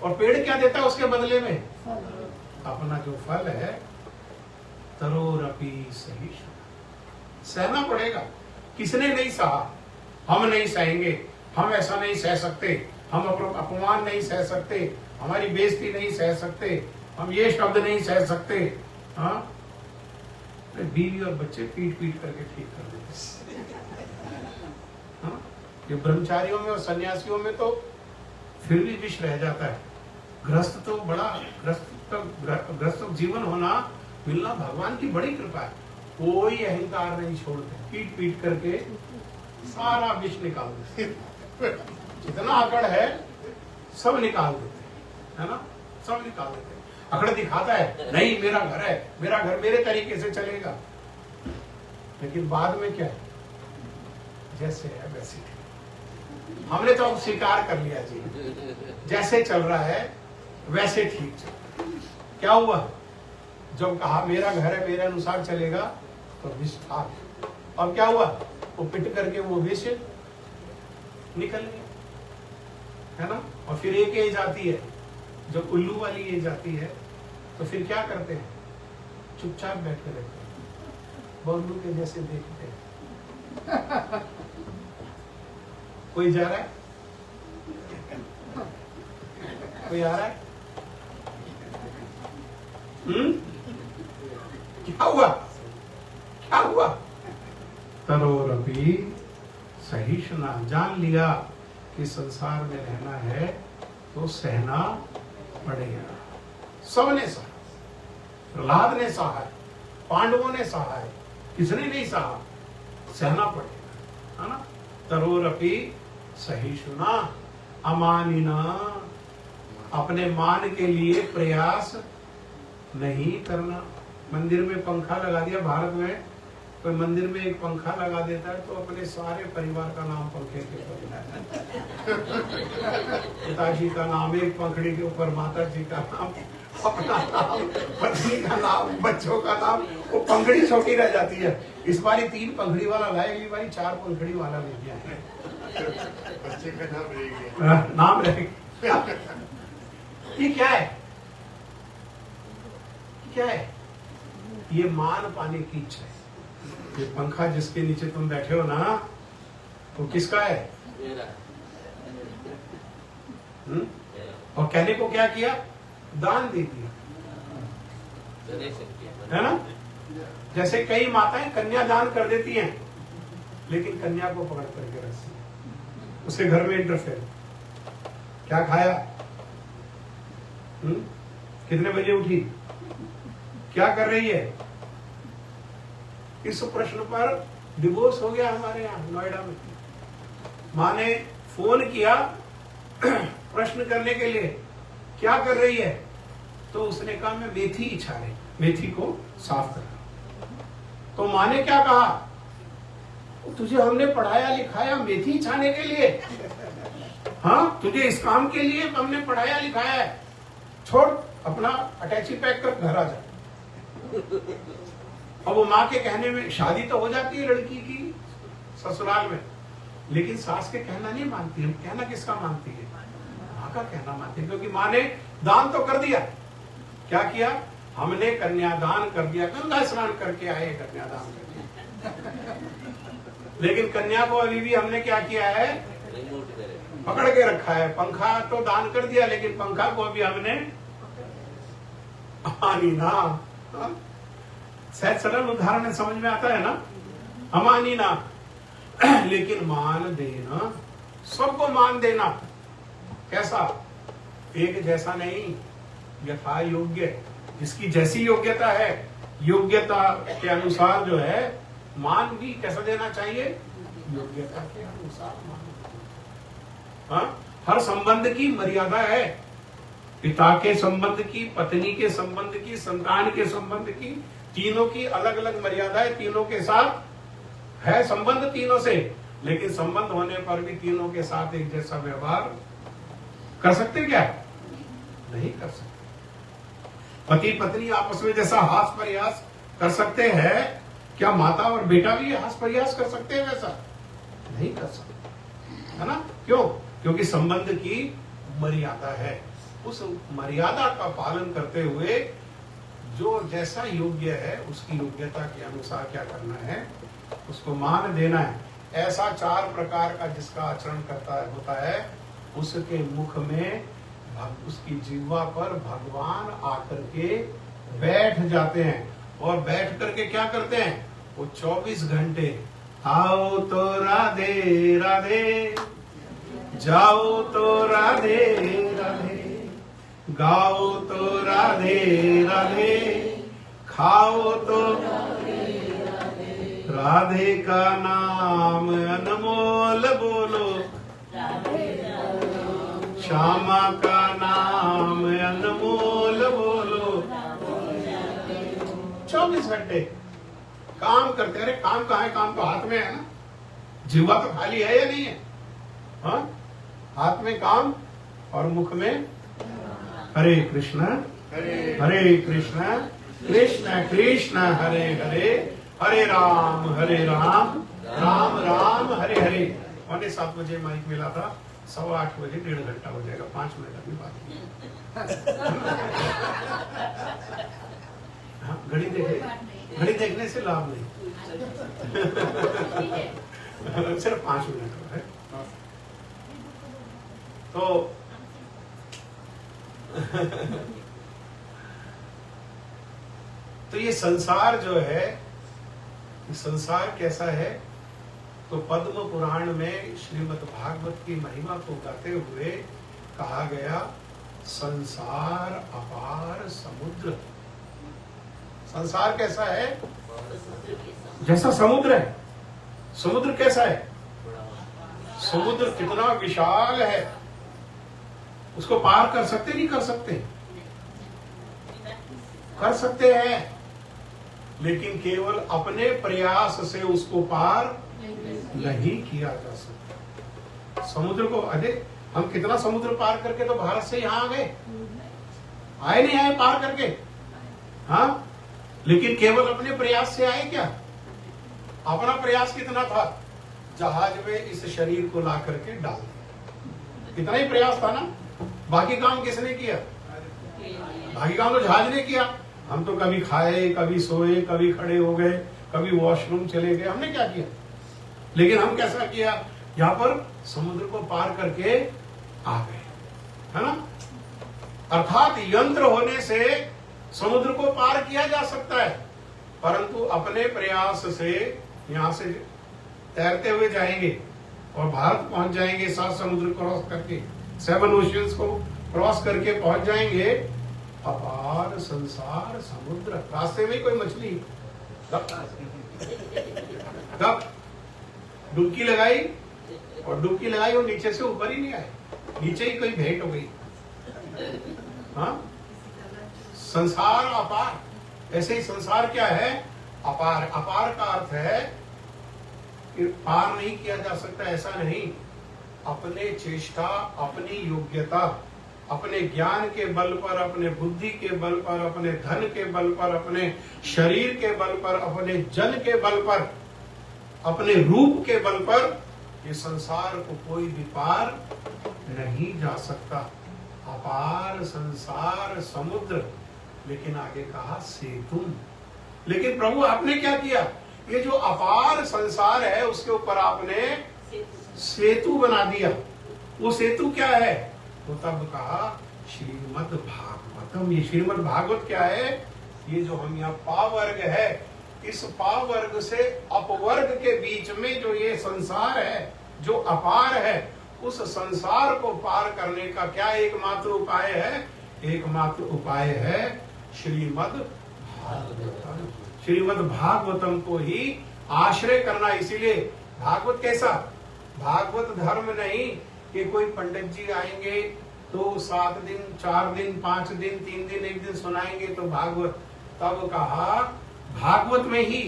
और पेड़ क्या देता है उसके बदले में? अपना जो फल है, तरोरपि सहिष्णुना, सहना पड़ेगा। किसने नहीं सहा? हम नहीं सहेंगे, हम ऐसा नहीं सह सकते, हम अपमान नहीं सह सकते, हमारी बेइज्जती नहीं सह सकते, हम ये शब्द नहीं सह सकते। हाँ, बीवी और बच्चे पीट पीट करके ठीक कर देते। हाँ, ये ब्रह्मचारियों में और सन्यासियों में तो फिर भी विष रह जाता है। ग्रस्त तो बड़ा ग्रस्त जीवन होना मिलना भगवान की बड़ी कृपा है। कोई अहंकार नहीं छोड़ते, पीट पीट करके सारा विष निकाल देते। जितना अकड़ है सब निकाल देते, है ना, सब निकाल देते। अकड़ दिखाता है, नहीं मेरा घर है, मेरा घर मेरे तरीके से चलेगा, लेकिन बाद में क्या है, जैसे है वैसे ठीक। हमने तो अब स्वीकार कर लिया जी, जैसे चल रहा है वैसे ठीक चल। क्या हुआ? जब कहा मेरा घर है मेरे अनुसार चलेगा तो विष था। अब क्या हुआ? वो पिट करके वो विष निकल गया, है ना। और फिर एक एज आती है, जब उल्लू वाली एज आती है, तो फिर क्या करते हैं? चुपचाप बैठे रहते हैं, बल्लू के जैसे देखते हैं। कोई जा रहा है, कोई आ रहा है? क्या हुआ? क्या हुआ? तरोरपि सहिष्णुना, जान लिया कि संसार में रहना है तो सहना पड़ेगा। सबने सहा, प्रहलाद ने सहा है, पांडवों ने सहा है, किसने नहीं सहा? सहना पड़ेगा, है ना। तरोरपि सहिष्णुना अमानिना, अपने मान के लिए प्रयास नहीं करना। मंदिर में पंखा लगा दिया, भारत में कोई मंदिर में एक पंखा लगा देता है तो अपने सारे परिवार का नाम पंखे के ऊपर लिखा है। पिताजी का नाम एक पंखड़ी के ऊपर, माता जी का नाम, अपना नाम, पत्नी का नाम, बच्चों का नाम, वो पंखड़ी छोटी रह जाती है। इस बारी 3 पंखड़ी वाला लाए, अगली बारी 4 पंखड़ी वाला ले गया है। बच्चे का नाम रह गया, नाम रह गया। ये क्या है? क्या है? ये मान पाने की इच्छा है। ये पंखा जिसके नीचे तुम बैठे हो ना, वो किसका है? और कहने को क्या किया? दान दे दिया, है ना। जैसे कई माताएं कन्या दान कर देती हैं, लेकिन कन्या को पकड़ करके रखती है, उसके घर में इंटरफेयर। क्या खाया? कितने बजे उठी? क्या कर रही है? इस प्रश्न पर डिवोर्स हो गया हमारे यहाँ नोएडा में। माँ ने फोन किया प्रश्न करने के लिए, क्या कर रही है? तो उसने कहा मैं मेथी इच्छा रही, मेथी को साफ कर रहा। तो माँ ने क्या कहा? तुझे हमने पढ़ाया लिखाया मेथी छाने के लिए? हाँ, तुझे इस काम के लिए हमने पढ़ाया लिखाया है, छोड़ अपना अटैची पैक कर घर आ जा। अब वो माँ के कहने में शादी तो हो जाती है लड़की की ससुराल में, लेकिन सास के कहना नहीं मानती है। कहना किसका मानती है? माँ का कहना मानती है, क्योंकि माँ ने दान तो कर दिया। क्या किया? हमने कन्यादान कर दिया, गंगा स्नान करके आए कन्यादान करके, लेकिन कन्या को अभी भी हमने क्या किया है? पकड़ के रखा है। पंखा तो दान कर दिया, लेकिन पंखा को अभी हमने हानि ना। शायद सरल उदाहरण है, समझ में आता है ना। अमानी ना, लेकिन मान देना, सबको मान देना। कैसा? एक जैसा नहीं, यथा योग्य, जिसकी जैसी योग्यता है, योग्यता के अनुसार जो है मान भी कैसा देना चाहिए? योग्यता के अनुसार मान। हाँ? हर संबंध की मर्यादा है। पिता के संबंध की, पत्नी के संबंध की, संतान के संबंध की, तीनों की अलग अलग मर्यादाएं, तीनों के साथ है संबंध तीनों से, लेकिन संबंध होने पर भी तीनों के साथ एक जैसा व्यवहार कर सकते क्या? नहीं कर सकते। पति पत्नी आपस में जैसा हास प्रयास कर सकते हैं, क्या माता और बेटा भी हास प्रयास कर सकते हैं वैसा? नहीं कर सकते, है ना। क्यों? क्योंकि संबंध की मर्यादा है। उस मर्यादा का पालन करते हुए जो जैसा योग्य है उसकी योग्यता के अनुसार क्या करना है? उसको मान देना है। ऐसा 4 प्रकार का जिसका आचरण करता होता है, उसके मुख में उसकी जीवा पर भगवान आकर के बैठ जाते हैं। और बैठ करके क्या करते हैं? वो 24 घंटे आओ तो राधे राधे, जाओ तो राधे राधे, गाओ तो राधे राधे, खाओ तो राधे का नाम अनमोल बोलो, श्यामा का नाम अनमोल बोलो। 24 घंटे काम करते। अरे काम कहाँ है? काम तो हाथ में है ना। जीवा तो खाली है या नहीं है? हाँ, हाथ में काम और मुख में हरे कृष्ण हरे कृष्ण कृष्ण कृष्ण हरे हरे, हरे राम राम राम हरे हरे। 7:15 बजे माइक मिला था, 8:15 बजे 1.5 घंटा हो जाएगा, 5 मिनट अभी बाकी। हाँ, घड़ी देखने से लाभ नहीं। सिर्फ 5 मिनट है। तो ये संसार जो है, संसार कैसा है? तो पद्म पुराण में श्रीमद् भागवत की महिमा को गाते हुए कहा गया, संसार अपार समुद्र। संसार कैसा है? जैसा समुद्र है। समुद्र कैसा है? समुद्र कितना विशाल है, उसको पार कर सकते नहीं कर सकते? कर सकते हैं, लेकिन केवल अपने प्रयास से उसको पार नहीं किया जा सकता। समुद्र को अरे हम कितना समुद्र पार करके तो भारत से यहां आ गए, आए नहीं आए पार करके? हाँ, लेकिन केवल अपने प्रयास से आए क्या? अपना प्रयास कितना था? जहाज में इस शरीर को ला करके डाल दिया, इतना ही प्रयास था ना। बाकी काम किसने किया? बाकी काम तो जहाज ने किया। हम तो कभी खाए, कभी सोए, कभी खड़े हो गए, कभी वॉशरूम चले गए, हमने क्या किया? लेकिन हम कैसा किया? यहाँ पर समुद्र को पार करके आ गए, है ना। अर्थात यंत्र होने से समुद्र को पार किया जा सकता है, परंतु अपने प्रयास से यहाँ से तैरते हुए जाएंगे और भारत पहुंच जाएंगे, 7 समुद्र क्रॉस करके, 7 ओशियंस को क्रॉस करके पहुंच जाएंगे। अपार संसार समुद्र, रास्ते में कोई मछली तब डुबकी लगाई और नीचे से ऊपर ही नहीं आए, नीचे ही कोई भेंट हो गई। हाँ, संसार अपार। ऐसे ही संसार क्या है? अपार। अपार का अर्थ है कि पार नहीं किया जा सकता, ऐसा नहीं। अपने चेष्टा, अपनी योग्यता, अपने ज्ञान के बल पर, अपने बुद्धि के बल पर, अपने धन के बल पर, अपने शरीर के बल पर, अपने जन के बल पर, अपने रूप के बल पर ये संसार को कोई भी पार नहीं जा सकता। अपार संसार समुद्र, लेकिन आगे कहा सेतुम। लेकिन प्रभु आपने क्या किया? ये जो अपार संसार है उसके ऊपर आपने सेतु बना दिया। वो सेतु क्या है? तो तब कहा श्रीमद् भागवतम। ये श्रीमद् भागवत क्या है? ये जो हम यहाँ पावर्ग है, इस पावर्ग से अपवर्ग के बीच में जो ये संसार है, जो अपार है, उस संसार को पार करने का क्या एकमात्र उपाय है? एकमात्र उपाय है श्रीमद् भागवतम। श्रीमद् भागवतम को ही आश्रय करना। इसीलिए भागवत कैसा? भागवत धर्म नहीं कि कोई पंडित जी आएंगे तो 7 दिन, 4 दिन, 5 दिन, 3 दिन, 1 दिन सुनाएंगे तो भागवत। तब कहा भागवत में ही,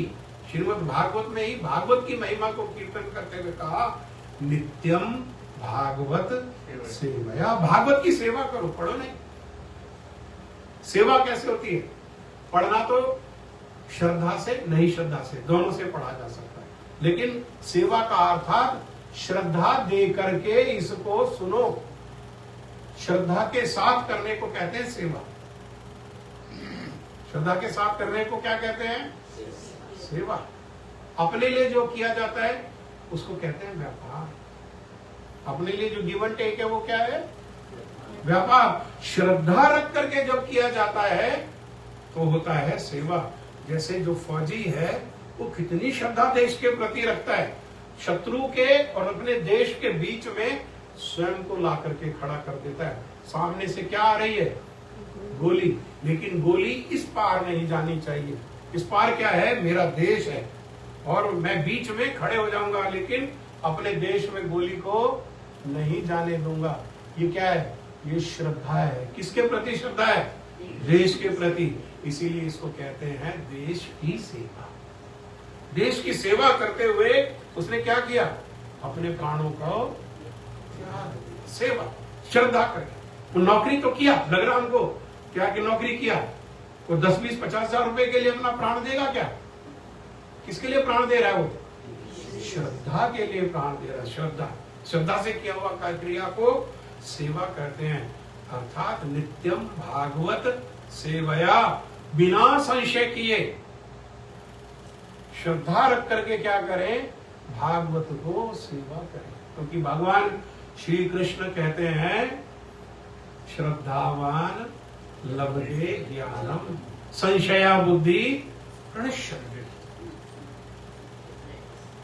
श्रीमद् भागवत में ही भागवत की महिमा को कीर्तन करते हुए कहा नित्यम भागवत सेवया। भागवत की सेवा करो, पढ़ो नहीं। सेवा कैसे होती है? पढ़ना तो श्रद्धा से, नहीं श्रद्धा से, दोनों से पढ़ा जा सकता है, लेकिन सेवा का अर्थात श्रद्धा दे करके इसको सुनो। श्रद्धा के साथ करने को कहते हैं सेवा। श्रद्धा के साथ करने को क्या कहते हैं? सेवा। अपने लिए जो किया जाता है उसको कहते हैं व्यापार। अपने लिए जो गिवन टेक है वो क्या है? व्यापार। श्रद्धा रख करके जब किया जाता है तो होता है सेवा। जैसे जो फौजी है वो कितनी श्रद्धा देश के प्रति रखता है, शत्रु के और अपने देश के बीच में स्वयं को ला करके खड़ा कर देता है। सामने से क्या आ रही है? गोली, लेकिन गोली इस पार नहीं जानी चाहिए। इस पार क्या है? मेरा देश है और मैं बीच में खड़े हो जाऊंगा, लेकिन अपने देश में गोली को नहीं जाने दूंगा। ये क्या है? ये श्रद्धा है। किसके प्रति श्रद्धा है? देश के प्रति। इसीलिए इसको कहते हैं देश की सेवा। देश की सेवा करते हुए उसने क्या किया? अपने प्राणों को त्याग दिया। सेवा, श्रद्धा करके। वो नौकरी तो किया, लग रहा हमको क्या कि नौकरी किया, वो 10, 20, 50 हजार रुपए के लिए अपना प्राण देगा क्या? किसके लिए प्राण दे रहा है वो? श्रद्धा के लिए प्राण दे रहा है। श्रद्धा, श्रद्धा से किया हुआ क्रिया को सेवा करते हैं। अर्थात नित्यम भागवत सेवया, बिना संशय किए श्रद्धा रख करके क्या करें? भागवत को सेवा करें। क्योंकि भगवान श्री कृष्ण कहते हैं श्रद्धावान लभते ज्ञानम संशया बुद्धि प्रणश्यते।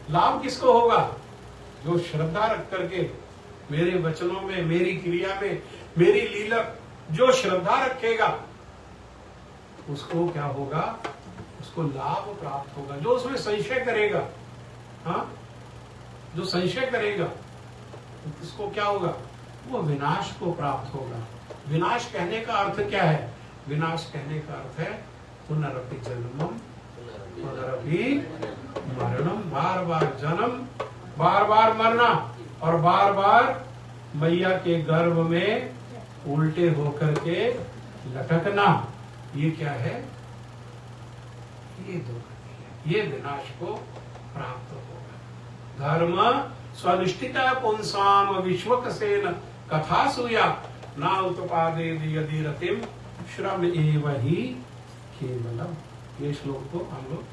लाभ किसको होगा? जो श्रद्धा रख करके मेरे वचनों में, मेरी क्रिया में, मेरी लीला, जो श्रद्धा रखेगा उसको क्या होगा? उसको लाभ प्राप्त होगा। जो उसमें संशय करेगा, हाँ, जो संशय करेगा उसको क्या होगा? वो विनाश को प्राप्त होगा। विनाश कहने का अर्थ क्या है? विनाश कहने का अर्थ है पुनरपि जन्मम पुनरपि मरणम। बार बार जन्म, बार बार मरना और बार बार मैया के गर्भ में उल्टे होकर के लटकना। ये क्या है? ये दुख, ये विनाश को प्राप्त होगा। धर्म स्वनिष्ठिता पुंसाम विश्वकसेन कथा सूया ना उत्पादे यदि रतिम श्रम एव ही केवलम। ये श्लोक को हम लोग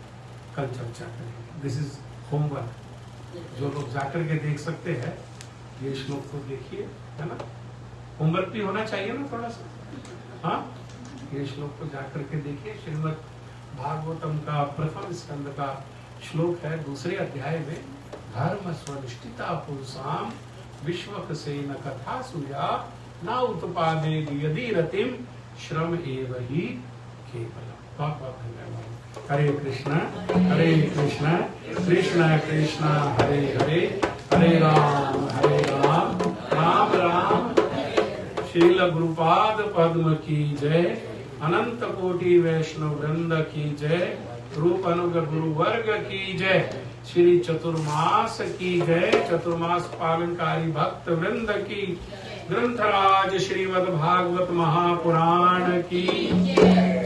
कल चर्चा करेंगे। This is homework. जो लोग जाकर के देख सकते हैं ये श्लोक को देखिए, है ना। होमवर्क भी होना चाहिए ना थोड़ा सा, हाँ। ये श्लोक को जाकर के देखिए। श्रीमद् भागवतम का प्रथम स्कंद का श्लोक है, दूसरे अध्याय में। धर्म स्वनिष्ठिता पुरुषाम विश्वकसेन कथा सूया ना उत्पादे यदि रतिम श्रम एव ही केवलम। बहुत बहुत धन्यवाद। हरे कृष्ण कृष्ण कृष्ण हरे हरे, हरे राम राम राम। श्रील गुरुपाद पद्म की जय। अनंत कोटि वैष्णव वृंद की जय। रूप अनुग गुरु वर्ग की जय। श्री चतुर्मास की जय। चतुर्मास पालनकारी भक्त वृंद की। ग्रंथराज श्रीमद् भागवत महापुराण की।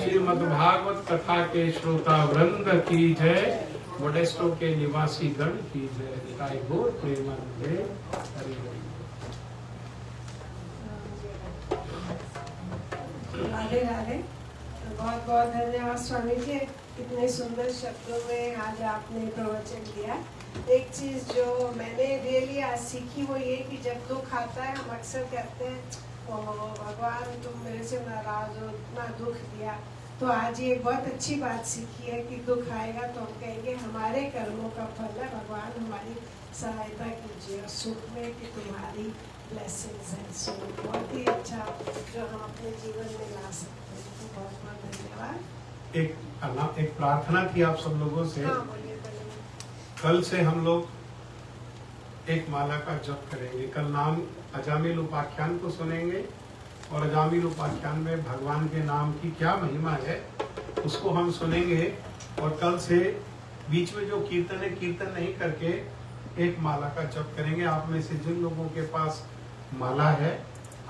श्रीमद् भागवत कथा के श्रोता वृंद की जय। मोडेस्टो के निवासी गण की जय। निताई गौर प्रेमानंदे। हरि हरि। राधे राधे। बहुत बहुत धन्यवाद स्वामी जी, इतने सुंदर शब्दों में आज आपने प्रवचन दिया। एक चीज जो मैंने रियली आज सीखी वो ये कि जब दुख आता है हम अक्सर कहते हैं ओ भगवान तुम मेरे से नाराज हो, इतना दुख दिया। तो आज ये बहुत अच्छी बात सीखी है कि दुख आएगा तो हम कहेंगे हमारे कर्मों का फल है, भगवान हमारी सहायता कीजिए। सुख में कि तुम्हारी ब्लेसिंग्स हैं। सो बहुत ही अच्छा जो हम अपने जीवन में ला सकते हैं। तो बहुत बहुत धन्यवाद। एक प्रार्थना थी आप सब लोगों से। हाँ, बोलिए बोलिए। कल से हम लोग एक माला का जप करेंगे। कल नाम अजामिल उपाख्यान को सुनेंगे और अजामिल उपाख्यान में भगवान के नाम की क्या महिमा है उसको हम सुनेंगे। और कल से बीच में जो कीर्तन है, कीर्तन नहीं करके एक माला का जप करेंगे। आप में से जिन लोगों के पास माला है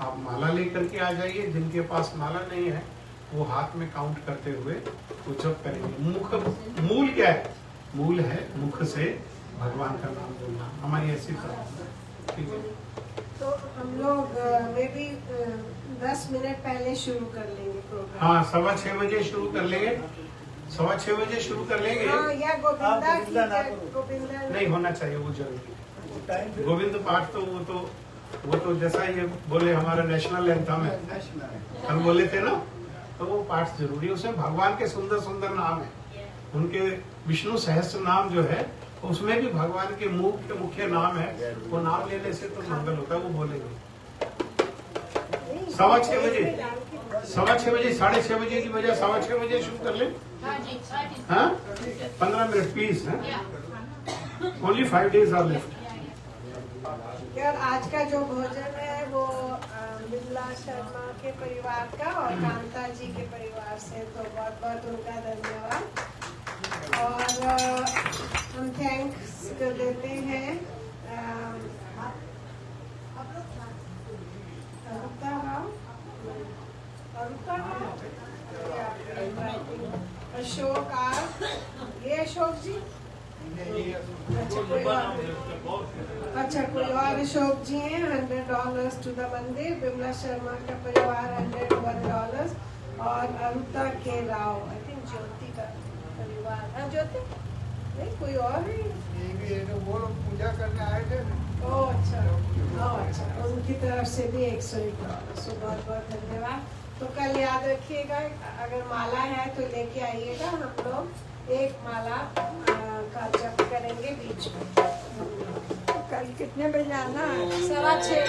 आप माला लेकर के आ जाइए। जिनके पास माला नहीं है वो हाथ में काउंट करते हुए वो जप करेंगे। मुख मूल क्या है? मूल है मुख से भगवान का नाम बोलना। हमारी ऐसी प्रार्थना। ठीक है, तो हम लोग मे बी 10 मिनट पहले शुरू कर लेंगे प्रोग्राम। हाँ, 6:15 बजे शुरू कर लेंगे। 6:15 बजे शुरू कर लेंगे। हाँ, या गोविंदा हाँ, की गोविंदा ना जय- करो। गोविंदा नहीं होना चाहिए वो जरूरी। टाइम पे गोविंद पाठ तो वो तो जैसा ये बोले हमारा नेशनल एंथम है, नेशनल है। हम बोले थे ना, तो वो पाठ जरूरी है। उसमें भगवान के सुंदर सुंदर नाम है, उनके विष्णु सहस्त्र नाम जो है उसमें भी भगवान के मुख्य नाम है, वो नाम लेने से तो मंगल होता है, वो बोलेंगे। 6:15 बजे 6:30 बजे की बजाय 6:15 बजे शुरू कर ले। हाँ 15 minute please. Only 5 days are left. यार आज का जो भोजन है वो बिमला शर्मा के परिवार का और कांता जी के परिवार से, तो बहुत बहुत उनका धन्यवाद। और हम थैंक्स कर देते हैं अरुता राव, अशोक आर, ये अशोक जी, अच्छा कोई और अशोक जी हैं। $100 टू द मंदिर। बिमला शर्मा का परिवार $101 और अरुता के राव, आई थिंक ज्योति का परिवार। हाँ ज्योति, नहीं कोई और है? ये भी है, तो वो लोग पूजा करने आए थे ना। ओह अच्छा, उनकी तरफ से भी $101। सो बहुत बहुत धन्यवाद। तो कल याद रखिएगा, अगर माला है तो लेके आइएगा, हम लोग एक माला का जप करेंगे बीच में। कल कितने बजे आना है? 6:15।